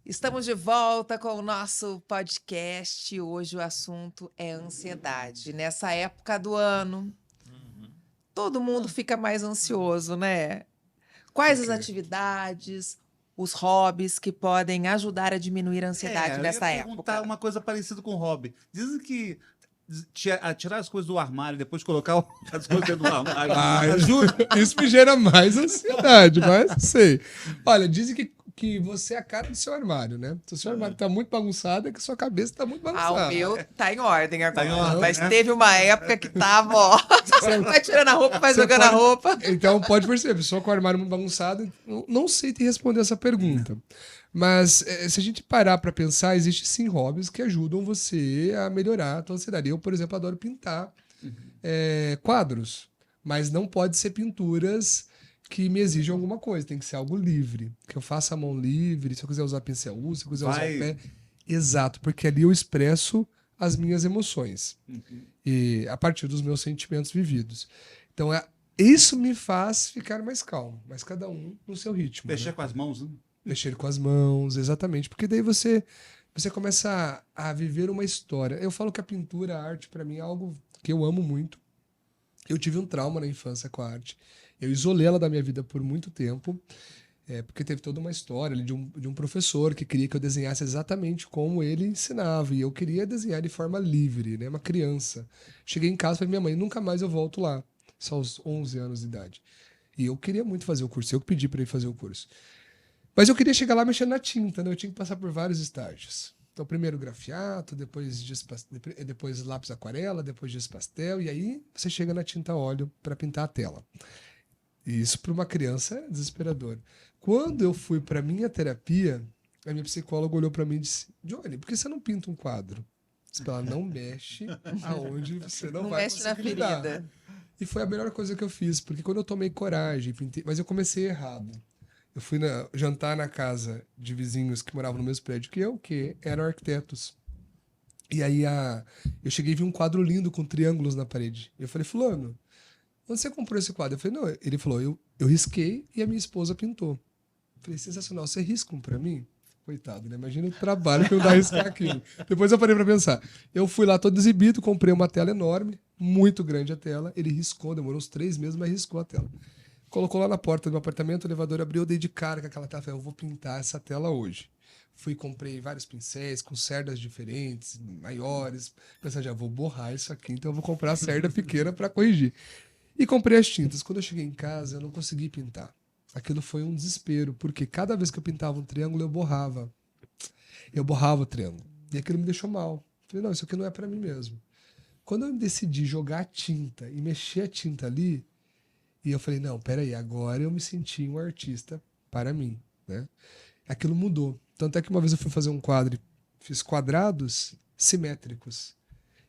Estamos de volta com o nosso podcast. Hoje o assunto é ansiedade. Nessa época do ano, todo mundo fica mais ansioso, né? Quais as atividades, os hobbies que podem ajudar a diminuir a ansiedade nessa eu ia perguntar época? uma coisa parecida com o hobby. Dizem que tirar as coisas do armário e depois colocar as coisas dentro do armário ajuda. Isso me gera mais ansiedade, mas não sei. Olha, dizem que você é a cara do seu armário, né? Se o seu armário tá muito bagunçado, é que a sua cabeça tá muito bagunçada. O meu tá em ordem agora. Em ordem, Mas né? teve uma época que tava, ó. Vai tirando a roupa, vai jogando a roupa. Então pode perceber, pessoa com o armário muito bagunçado, não sei te responder essa pergunta. Mas se a gente parar para pensar, existem sim hobbies que ajudam você a melhorar a tua ansiedade. Eu, por exemplo, adoro pintar quadros, mas não pode ser pinturas que me exijam alguma coisa, tem que ser algo livre, que eu faça a mão livre, se eu quiser usar pincel, uso, se eu quiser usar o pé. Exato, porque ali eu expresso as minhas emoções e a partir dos meus sentimentos vividos. Então, isso me faz ficar mais calmo, mas cada um no seu ritmo. Mexer né? com as mãos, né? Mexer com as mãos, exatamente. Porque daí você começa a viver uma história. Eu falo que a pintura, a arte, para mim, é algo que eu amo muito. Eu tive um trauma na infância com a arte. Eu isolei ela da minha vida por muito tempo, porque teve toda uma história ali de um professor que queria que eu desenhasse exatamente como ele ensinava. E eu queria desenhar de forma livre, né? Uma criança. Cheguei em casa e falei, minha mãe, nunca mais eu volto lá. Só aos 11 anos de idade. E eu queria muito fazer o curso. Eu que pedi para ele fazer o curso. Mas eu queria chegar lá mexendo na tinta, né? Eu tinha que passar por vários estágios. Então, primeiro grafiato, depois lápis aquarela, depois giz pastel, e aí você chega na tinta óleo para pintar a tela. E isso para uma criança é desesperador. Quando eu fui para minha terapia, a minha psicóloga olhou para mim e disse: Johnny, por que você não pinta um quadro? Ela não mexe aonde você não vai mexe na conseguir lidar. ferida. E foi a melhor coisa que eu fiz, porque quando eu tomei coragem, pintei, mas eu comecei errado. Eu fui jantar na casa de vizinhos que moravam no mesmo prédio que eu, que eram arquitetos. E aí eu cheguei e vi um quadro lindo com triângulos na parede. Eu falei, fulano, onde você comprou esse quadro? Eu falei, não. Ele falou, eu risquei e a minha esposa pintou. Eu falei, sensacional, você risca um pra mim? Coitado, né? Imagina o trabalho que eu dá a riscar aquilo. Depois eu parei pra pensar. Eu fui lá todo exibido, comprei uma tela enorme, muito grande a tela. Ele riscou, demorou uns 3 meses, mas riscou a tela. Colocou lá na porta do meu apartamento, o elevador abriu, eu dei de cara com aquela tela. Falei, eu vou pintar essa tela hoje. Fui, comprei vários pincéis com cerdas diferentes, maiores. Pensando, já vou borrar isso aqui, então eu vou comprar a cerda pequena para corrigir. E comprei as tintas. Quando eu cheguei em casa, eu não consegui pintar. Aquilo foi um desespero, porque cada vez que eu pintava um triângulo, eu borrava. Eu borrava o triângulo. E aquilo me deixou mal. Falei, não, isso aqui não é para mim mesmo. Quando eu decidi jogar a tinta e mexer a tinta ali, e eu falei, não, peraí, agora eu me senti um artista para mim, né? Aquilo mudou. Tanto é que uma vez eu fui fazer um quadro, fiz quadrados simétricos.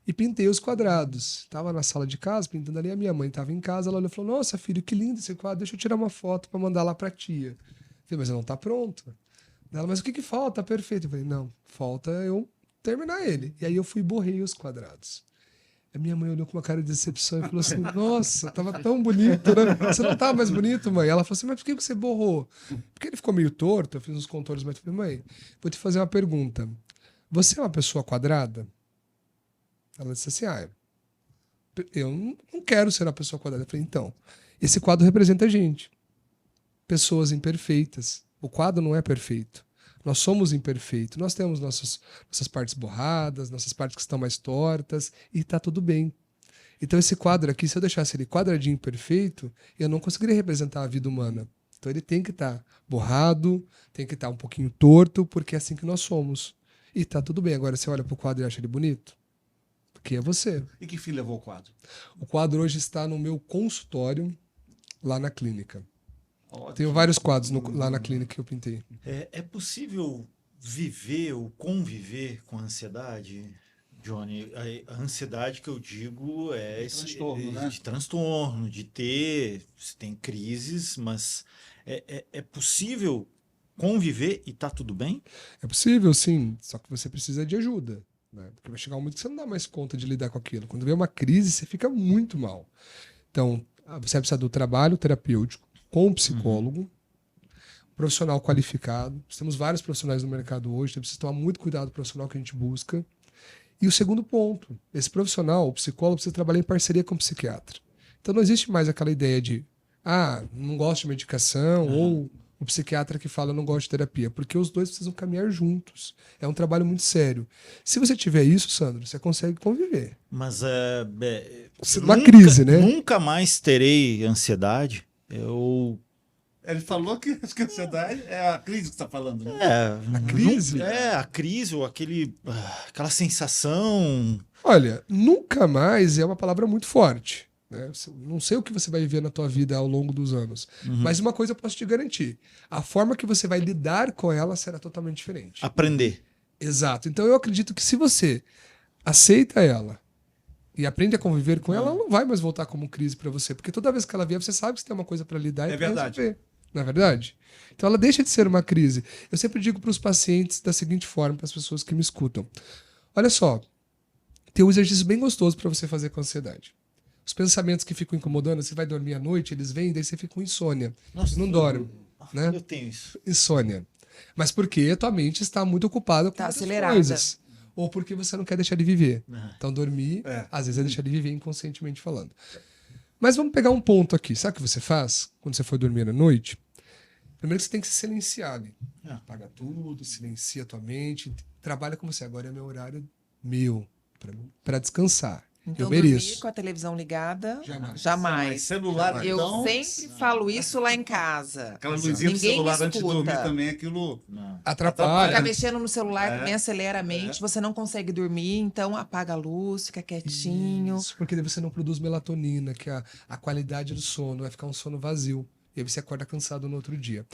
E pintei os quadrados. Estava na sala de casa, pintando ali, a minha mãe estava em casa, ela olhou e falou, nossa, filho, que lindo esse quadro, deixa eu tirar uma foto para mandar lá para a tia. Eu falei, mas não está pronto. Ela, mas o que falta? Tá perfeito. Eu falei, não, falta eu terminar ele. E aí eu fui e borrei os quadrados. A minha mãe olhou com uma cara de decepção e falou assim, nossa, tava tão bonito, né? Você não tava mais bonito, mãe? Ela falou assim, mas por que você borrou? Porque ele ficou meio torto, eu fiz uns contornos, mas eu falei, mãe, vou te fazer uma pergunta. Você é uma pessoa quadrada? Ela disse assim, eu não quero ser uma pessoa quadrada. Eu falei, então, esse quadro representa a gente. Pessoas imperfeitas. O quadro não é perfeito. Nós somos imperfeitos. Nós temos nossas partes borradas, nossas partes que estão mais tortas, e está tudo bem. Então esse quadro aqui, se eu deixasse ele quadradinho perfeito, eu não conseguiria representar a vida humana. Então ele tem que estar borrado, tem que estar um pouquinho torto, porque é assim que nós somos. E está tudo bem. Agora você olha para o quadro e acha ele bonito? Porque é você. E que fim levou o quadro? O quadro hoje está no meu consultório, lá na clínica. Ótimo. Tenho vários quadros lá na clínica que eu pintei. É possível viver ou conviver com a ansiedade, Johnny? A ansiedade que eu digo é transtorno, né? de transtorno, de você tem crises, mas é possível conviver e tá tudo bem? É possível, sim, só que você precisa de ajuda, né? Porque vai chegar um momento que você não dá mais conta de lidar com aquilo. Quando vem uma crise, você fica muito mal. Então, você vai precisar do trabalho terapêutico com um psicólogo, profissional qualificado. Nós temos vários profissionais no mercado hoje, então precisa tomar muito cuidado com o profissional que a gente busca. E o segundo ponto, esse profissional, o psicólogo, precisa trabalhar em parceria com o psiquiatra. Então não existe mais aquela ideia de, não gosto de medicação, ou o psiquiatra que fala, não gosto de terapia, porque os dois precisam caminhar juntos. É um trabalho muito sério. Se você tiver isso, Sandro, você consegue conviver. Mas Uma crise, né? Nunca mais terei ansiedade. Ele falou que acho que a ansiedade é a crise que você está falando, né? A crise? A crise, ou aquela sensação. Olha, nunca mais é uma palavra muito forte. Né? Não sei o que você vai viver na tua vida ao longo dos anos. Mas uma coisa eu posso te garantir. A forma que você vai lidar com ela será totalmente diferente. Aprender. Exato. Então eu acredito que se você aceita ela e aprende a conviver com ela, ela não vai mais voltar como crise para você. Porque toda vez que ela vier, você sabe que você tem uma coisa para lidar e pra resolver. Não é verdade? Então ela deixa de ser uma crise. Eu sempre digo para os pacientes da seguinte forma, para as pessoas que me escutam. Olha só, tem um exercício bem gostoso para você fazer com ansiedade. Os pensamentos que ficam incomodando, você vai dormir à noite, eles vêm, daí você fica com insônia. Nossa, não dorme. Né? Eu tenho isso. Insônia. Mas porque a tua mente está muito ocupada com outras coisas. Ou porque você não quer deixar de viver. Então dormir, às vezes é deixar de viver inconscientemente falando. Mas vamos pegar um ponto aqui. Sabe o que você faz quando você for dormir à noite? Primeiro que você tem que se silenciar ali. Apaga tudo, silencia a tua mente. Trabalha com você. Agora é meu horário para descansar. Então, eu mereço. dormir com a televisão ligada, Jamais. jamais. Celular, Eu então, sempre falo isso lá em casa. aquela luzinha do Ninguém me celular antes de dormir escuta. também, aquilo... Atrapalha. Ficar mexendo no celular também acelera a mente, você não consegue dormir, então apaga a luz, fica quietinho. Isso, porque daí você não produz melatonina, que é a qualidade do sono, vai ficar um sono vazio. E aí você acorda cansado no outro dia.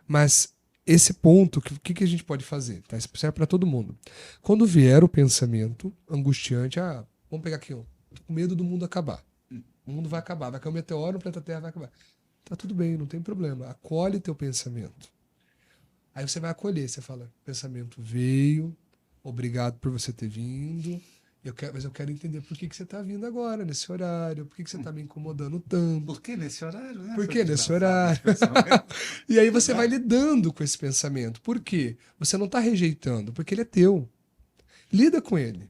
Mas esse ponto, o que a gente pode fazer? Tá? Isso serve para todo mundo. Quando vier o pensamento angustiante, vamos pegar aqui, tô com medo do mundo acabar. O mundo vai acabar, vai cair um meteoro, o planeta Terra vai acabar. Tá tudo bem, não tem problema. Acolhe teu pensamento. Aí você vai acolher, você fala, pensamento veio, obrigado por você ter vindo, mas eu quero entender por que você está vindo agora, nesse horário, por que você está me incomodando tanto. Por que nesse horário, né? Por que nesse horário? E aí você vai lidando com esse pensamento. Por quê? Você não está rejeitando, porque ele é teu. Lida com ele.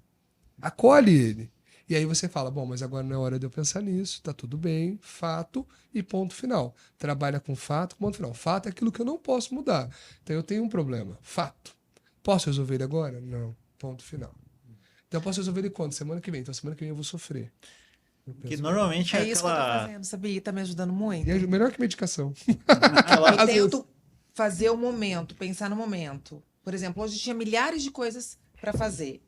Acolhe ele. E aí você fala, bom, mas agora não é hora de eu pensar nisso, tá tudo bem, fato e ponto final. Trabalha com fato, ponto final. Fato é aquilo que eu não posso mudar. Então eu tenho um problema, fato. Posso resolver ele agora? Não, ponto final. Então eu posso resolver ele quando? Semana que vem. Então semana que vem eu vou sofrer. Que normalmente é isso que eu tô fazendo, sabia? Tá me ajudando muito. E é melhor que medicação. Eu tento fazer o momento, pensar no momento. Por exemplo, hoje tinha milhares de coisas para fazer.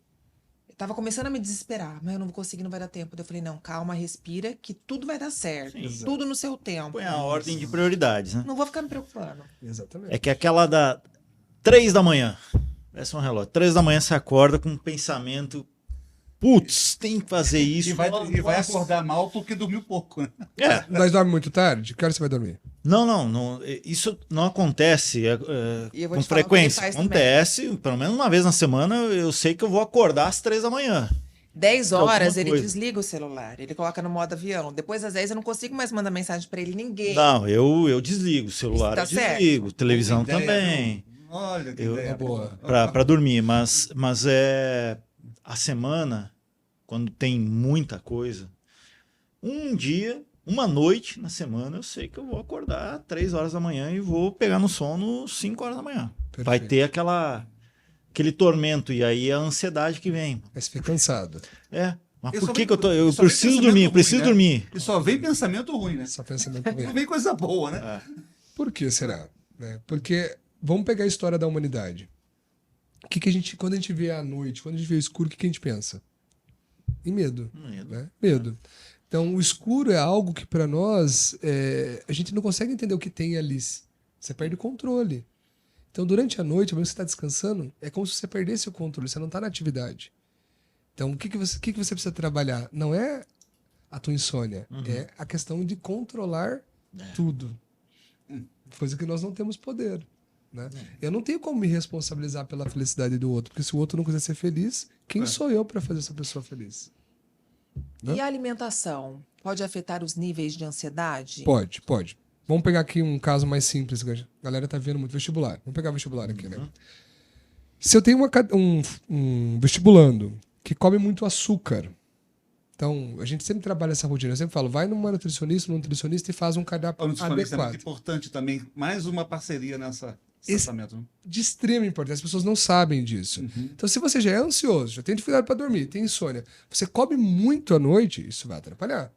Tava começando a me desesperar, mas eu não vou conseguir, não vai dar tempo. Daí eu falei, não, calma, respira, que tudo vai dar certo. Sim. Tudo no seu tempo. Põe a ordem de prioridades, né? Não vou ficar me preocupando. Exatamente. É que aquela da 3 da manhã, parece um relógio, 3 da manhã você acorda com um pensamento, putz, tem que fazer isso. E vai acordar mal porque dormiu pouco, né? Mas dorme muito tarde? Que hora você vai dormir? Não, isso não acontece E eu vou com te falar o que frequência. ele faz Acontece, pelo menos uma vez na semana, eu sei que eu vou acordar às 3 da manhã. 10 horas alguma ele coisa. desliga o celular, ele coloca no modo avião. Depois das 10 eu não consigo mais mandar mensagem pra ele, ninguém. Não, eu desligo o celular, Tá eu desligo, televisão Boa ideia, também, Olha que Eu- ideia boa. pra dormir, mas a semana, quando tem muita coisa, um dia, uma noite na semana, eu sei que eu vou acordar 3 horas da manhã e vou pegar no sono 5 horas da manhã. Vai Perfeito. ter aquele tormento, e aí é a ansiedade que vem. Aí você fica cansado. Mas Eu por só que vem- que eu tô... Eu eu só vem preciso pensamento dormir, ruim, preciso né? dormir. E só vem pensamento ruim, né? Só pensamento Não ruim. vem coisa boa, né? Por que será? Né? Porque vamos pegar a história da humanidade. Que a gente, quando a gente vê a noite, quando a gente vê o escuro, o que a gente pensa? Em medo. Medo. Né? Medo. Então, o escuro é algo que, para nós, a gente não consegue entender o que tem ali. Você perde o controle. Então, durante a noite, quando você está descansando, é como se você perdesse o controle, você não está na atividade. Então, o que você precisa trabalhar? Não é a tua insônia, é a questão de controlar tudo. Coisa que nós não temos poder. Né? Eu não tenho como me responsabilizar pela felicidade do outro, porque se o outro não quiser ser feliz, quem sou eu para fazer essa pessoa feliz? E a alimentação pode afetar os níveis de ansiedade? Pode. Vamos pegar aqui um caso mais simples, que a galera tá vendo muito vestibular. Vamos pegar vestibular aqui, né? Se eu tenho um vestibulando que come muito açúcar, então a gente sempre trabalha essa rotina. Eu sempre falo, vai numa nutricionista, num nutricionista e faz um cardápio O nutricionista é adequado. muito importante também. Mais uma parceria nesse tratamento. Né? De extrema importância. As pessoas não sabem disso. Então, se você já é ansioso, já tem dificuldade para dormir, tem insônia, você come muito à noite, isso vai atrapalhar.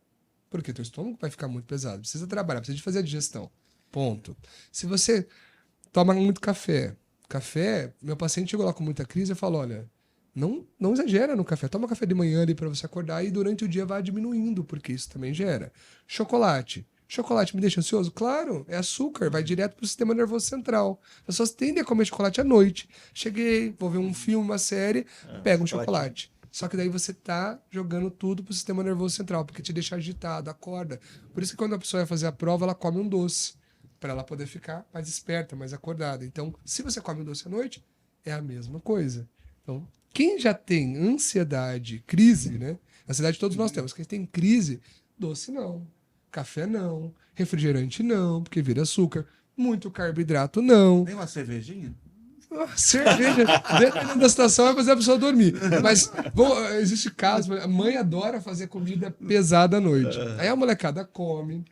Porque teu estômago vai ficar muito pesado. Precisa trabalhar, precisa de fazer a digestão. Ponto. Se você toma muito café, meu paciente chegou lá com muita crise e falou, olha, não exagera no café. Toma café de manhã ali para você acordar e durante o dia vai diminuindo, porque isso também gera. Chocolate me deixa ansioso? Claro, é açúcar, vai direto pro sistema nervoso central. As pessoas tendem a comer chocolate à noite. Cheguei, vou ver um filme, uma série, pega um chocolate. Só que daí você tá jogando tudo pro sistema nervoso central, porque te deixa agitado, acorda. Por isso que quando a pessoa vai fazer a prova, ela come um doce, para ela poder ficar mais esperta, mais acordada. Então, se você come um doce à noite, é a mesma coisa. Então, quem já tem ansiedade, crise, né? Ansiedade todos nós temos. Quem tem crise, doce não. Café não, refrigerante não, porque vira açúcar. Muito carboidrato não. Tem uma cervejinha? Cerveja, dependendo da situação, vai fazer a pessoa dormir. Mas existe caso, a mãe adora fazer comida pesada à noite. Aí a molecada come.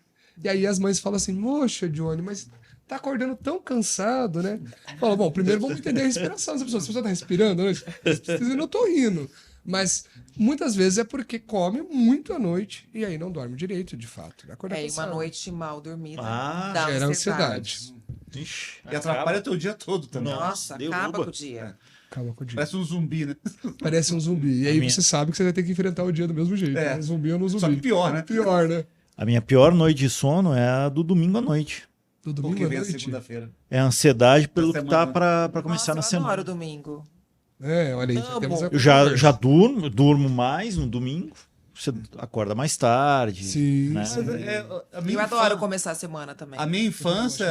E aí as mães falam assim, moxa, Johnny, mas tá acordando tão cansado, né? Fala, bom, primeiro vamos entender a respiração. Se a pessoa tá respirando à noite, eu não tô rindo. Mas muitas vezes é porque come muito à noite e aí não dorme direito, de fato. E uma noite mal dormida Ah, dá gera ansiedade. ansiedade. Ixi, E atrapalha teu dia todo também. Nossa, derruba. acaba com o dia. Calma com o dia. Parece um zumbi, né? Parece um zumbi. E aí minha- você sabe que você vai ter que enfrentar o dia do mesmo jeito. É. Né? Zumbi ou não zumbi. Só que pior, né? Pior, né? A minha pior noite de sono é a do domingo à noite. Do Porque domingo à vem a noite. segunda-feira. É a ansiedade pelo Da que tá semana. pra começar Nossa, na eu adoro semana. domingo. É, olha aí, já Amo. temos a Eu já conversa. durmo mais no domingo. Você acorda mais tarde. Sim, né? sim. A minha Eu adoro infância- começar a semana também. A minha infância,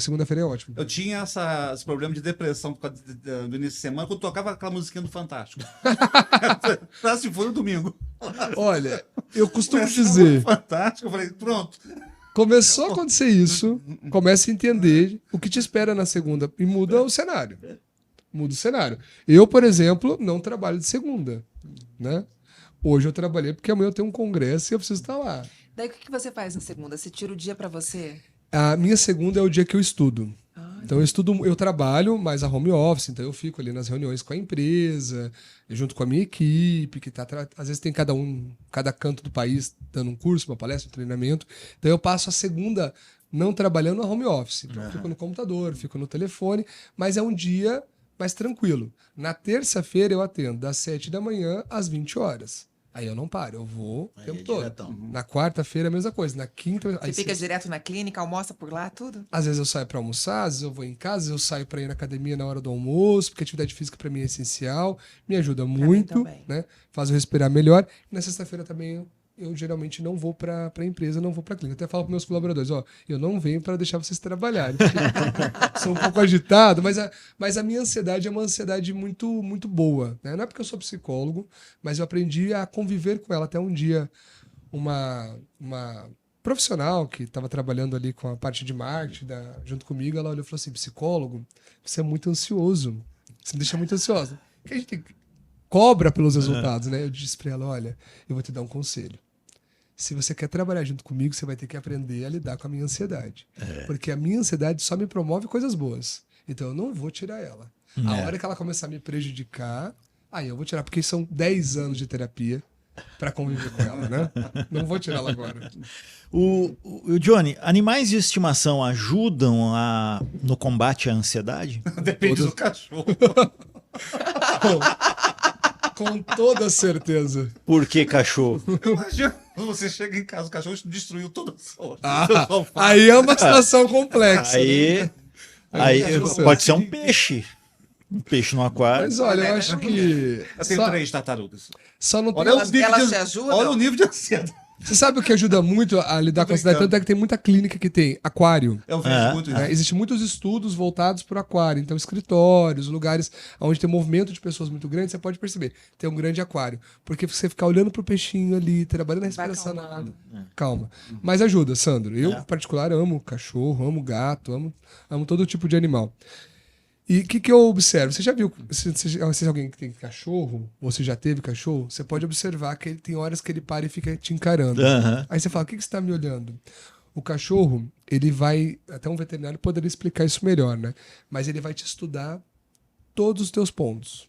Segunda-feira é ótimo. eu tinha esse problema de depressão por causa do início de semana, quando tocava aquela musiquinha do Fantástico. Se foi no domingo. Olha, eu costumo Começava dizer, o Fantástico, eu falei, pronto. começou a acontecer isso, começa a entender o que te espera na segunda e muda o cenário. Muda o cenário. Eu, por exemplo, não trabalho de segunda, né? Hoje eu trabalhei porque amanhã eu tenho um congresso e eu preciso estar lá. Daí o que você faz na segunda? Você tira o dia pra você? A minha segunda é o dia que eu estudo. Ah, Então eu trabalho, mas a home office, então eu fico ali nas reuniões com a empresa, junto com a minha equipe, que às vezes tem cada canto do país dando um curso, uma palestra, um treinamento. Então eu passo a segunda não trabalhando na home office. Então eu fico no computador, fico no telefone, mas é um dia mais tranquilo. Na terça-feira eu atendo das 7 da manhã às 20 horas. Aí eu não paro, eu vou o Aí tempo é todo. diretão. Na quarta-feira a mesma coisa, na quinta... você aí fica sexta- direto na clínica, almoça por lá, tudo? Às vezes eu saio para almoçar, às vezes eu vou em casa, às vezes eu saio para ir na academia na hora do almoço, porque a atividade física para mim é essencial, me ajuda muito, também. né? Faz eu respirar melhor. E na sexta-feira também eu geralmente não vou para a empresa, não vou para a clínica. Até falo para meus colaboradores, ó, eu não venho para deixar vocês trabalharem, porque sou um pouco agitado, mas a minha ansiedade é uma ansiedade muito muito boa, né? Não é porque eu sou psicólogo, mas eu aprendi a conviver com ela. Até um dia uma profissional que estava trabalhando ali com a parte de marketing junto comigo, ela olhou e falou assim, psicólogo, você é muito ansioso, você me deixa muito ansioso. Porque a gente cobra pelos resultados, né? Eu disse para ela, olha, eu vou te dar um conselho. Se você quer trabalhar junto comigo, você vai ter que aprender a lidar com a minha ansiedade. Porque a minha ansiedade só me promove coisas boas. Então eu não vou tirar ela. A hora que ela começar a me prejudicar, aí eu vou tirar, porque são 10 anos de terapia para conviver com ela, né? Não vou tirar ela agora. O Johnny, animais de estimação ajudam no combate à ansiedade? Depende do cachorro. Com toda certeza. Por que cachorro? Imagina, você chega em casa, o cachorro destruiu toda a sua. Aí é uma situação complexa. Aí Aí pode ser um peixe. Um peixe no aquário. Mas olha, eu acho que Eu tenho 3 tartarugas. só não tem... Olha o Elas nível te ajudam? Olha o nível de ansiedade. Você sabe o que ajuda muito a lidar com a ansiedade? Tanto é que tem muita clínica que tem aquário. Eu vejo muito isso. Existem muitos estudos voltados para o aquário. Então, escritórios, lugares onde tem movimento de pessoas muito grande, você pode perceber. Tem um grande aquário. Porque você ficar olhando pro peixinho ali, trabalhando a respiração na água. Calma. Mas ajuda, Sandro. Eu, em particular, amo cachorro, amo gato, amo todo tipo de animal. E o que eu observo? Você já viu, se alguém que tem cachorro, ou você já teve cachorro, você pode observar que ele tem horas que ele para e fica te encarando. Aí você fala, o que você está me olhando? O cachorro, ele vai, até um veterinário poderia explicar isso melhor, né? Mas ele vai te estudar todos os teus pontos.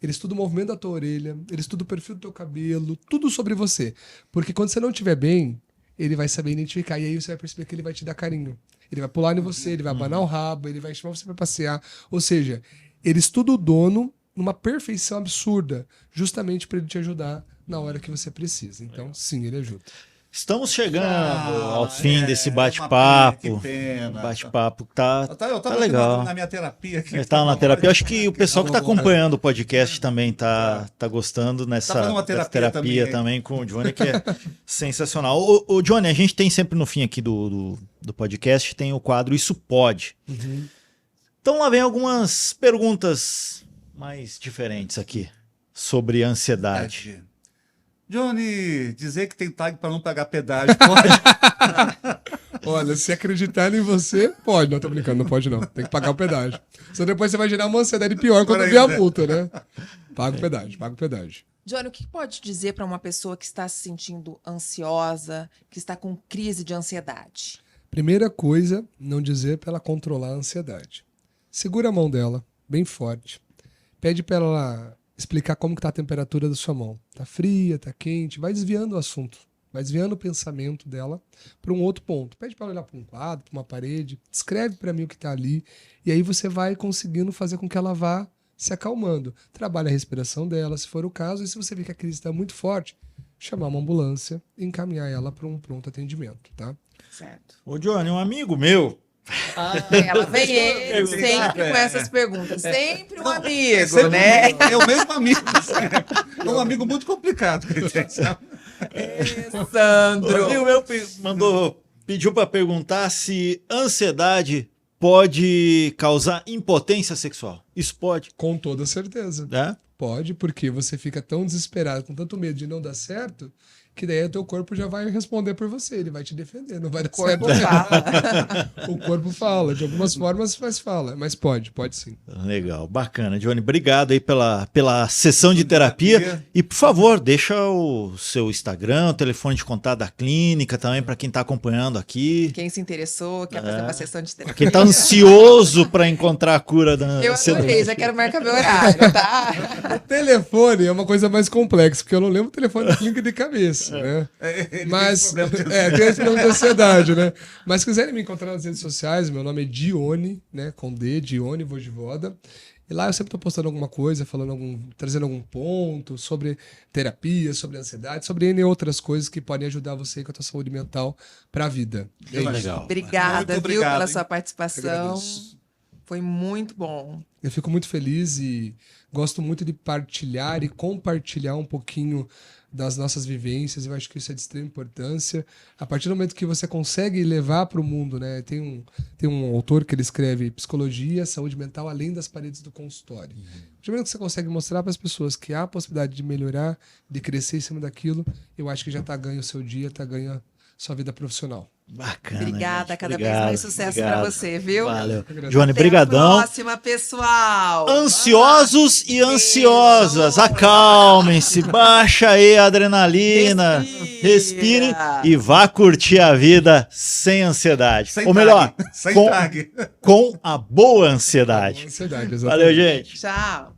Ele estuda o movimento da tua orelha, ele estuda o perfil do teu cabelo, tudo sobre você. Porque quando você não estiver bem, ele vai saber identificar. E aí você vai perceber que ele vai te dar carinho. Ele vai pular em você, ele vai abanar o rabo, ele vai chamar você para passear. Ou seja, ele estuda o dono numa perfeição absurda, justamente para ele te ajudar na hora que você precisa. Então, sim, ele ajuda. Estamos chegando ao fim desse bate-papo. Que pena. Bate-papo tá Eu tava legal. na minha terapia aqui. Tá na terapia. Eu acho que o pessoal que tá acompanhando o podcast também tá gostando Tá fazendo uma dessa terapia terapia também com o Johnny, que é sensacional. O Johnny, a gente tem sempre no fim aqui do podcast, tem o quadro Isso Pode. Então lá vem algumas perguntas mais diferentes aqui sobre ansiedade. Johnny, dizer que tem tag para não pagar pedágio, pode? Olha, se acreditarem em você, pode. Não, tô brincando, não pode não. Tem que pagar o pedágio. Só depois você vai gerar uma ansiedade pior quando vier a multa, né? Paga o pedágio, paga o pedágio. Johnny, o que pode dizer para uma pessoa que está se sentindo ansiosa, que está com crise de ansiedade? Primeira coisa, não dizer para ela controlar a ansiedade. Segura a mão dela, bem forte. Pede para ela explicar como que tá a temperatura da sua mão. Tá fria, tá quente, vai desviando o assunto. Vai desviando o pensamento dela para um outro ponto. Pede para ela olhar para um quadro, para uma parede, descreve para mim o que está ali, e aí você vai conseguindo fazer com que ela vá se acalmando. Trabalha a respiração dela, se for o caso, e se você ver que a crise está muito forte, chamar uma ambulância e encaminhar ela para um pronto atendimento, tá? Certo. Ô Johnny, um amigo meu. Ela vem ele sempre com essas perguntas. Sempre um amigo, Sempre né? É o mesmo amigo. É um amigo muito complicado. Sandro. Um amigo meu pediu para perguntar se ansiedade pode causar impotência sexual. Isso pode? Com toda certeza. É? Pode, porque você fica tão desesperado, com tanto medo de não dar certo, que daí o teu corpo já vai responder por você, ele vai te defender, não vai dar certo. Fala. O corpo fala, de algumas formas mas fala, mas pode sim. Legal, bacana, Johnny. Obrigado aí pela sessão de terapia. E, por favor, deixa o seu Instagram, o telefone de contato da clínica também para quem está acompanhando aqui. Quem se interessou, quer fazer uma sessão de terapia. Quem está ansioso para encontrar a cura da Eu ansiedade. adorei, já quero marcar meu horário, tá? O telefone é uma coisa mais complexa, porque eu não lembro o telefone da clínica de cabeça, né? Mas tem esse problema de ansiedade, né? Mas se quiserem me encontrar nas redes sociais, meu nome é Dione, né? Com D, Dione Vojivoda. E lá eu sempre tô postando alguma coisa, trazendo algum ponto sobre terapia, sobre ansiedade, sobre N outras coisas que podem ajudar você com a tua saúde mental pra vida. Bem legal. Obrigada, Muito viu, obrigado, pela hein? sua Eu participação. agradeço. Foi muito bom. Eu fico muito feliz e gosto muito de partilhar e compartilhar um pouquinho das nossas vivências. Eu acho que isso é de extrema importância. A partir do momento que você consegue levar para o mundo, né? Tem um autor que ele escreve Psicologia, Saúde Mental além das paredes do consultório. A partir do momento que você consegue mostrar para as pessoas que há a possibilidade de melhorar, de crescer em cima daquilo, eu acho que já está ganho o seu dia, está ganho a sua vida profissional. Bacana. Obrigada, gente. cada vez mais sucesso para você, viu? Valeu. Agradeço. Johnny, Até brigadão. a próxima, pessoal. Ansiosos e ansiosas, Beijo. acalmem-se, baixa aí a adrenalina, respire e vá curtir a vida sem ansiedade. Sem Ou tag. melhor, Sem com, tag. com a boa ansiedade. Ansiedade, exatamente. Valeu, gente. Tchau.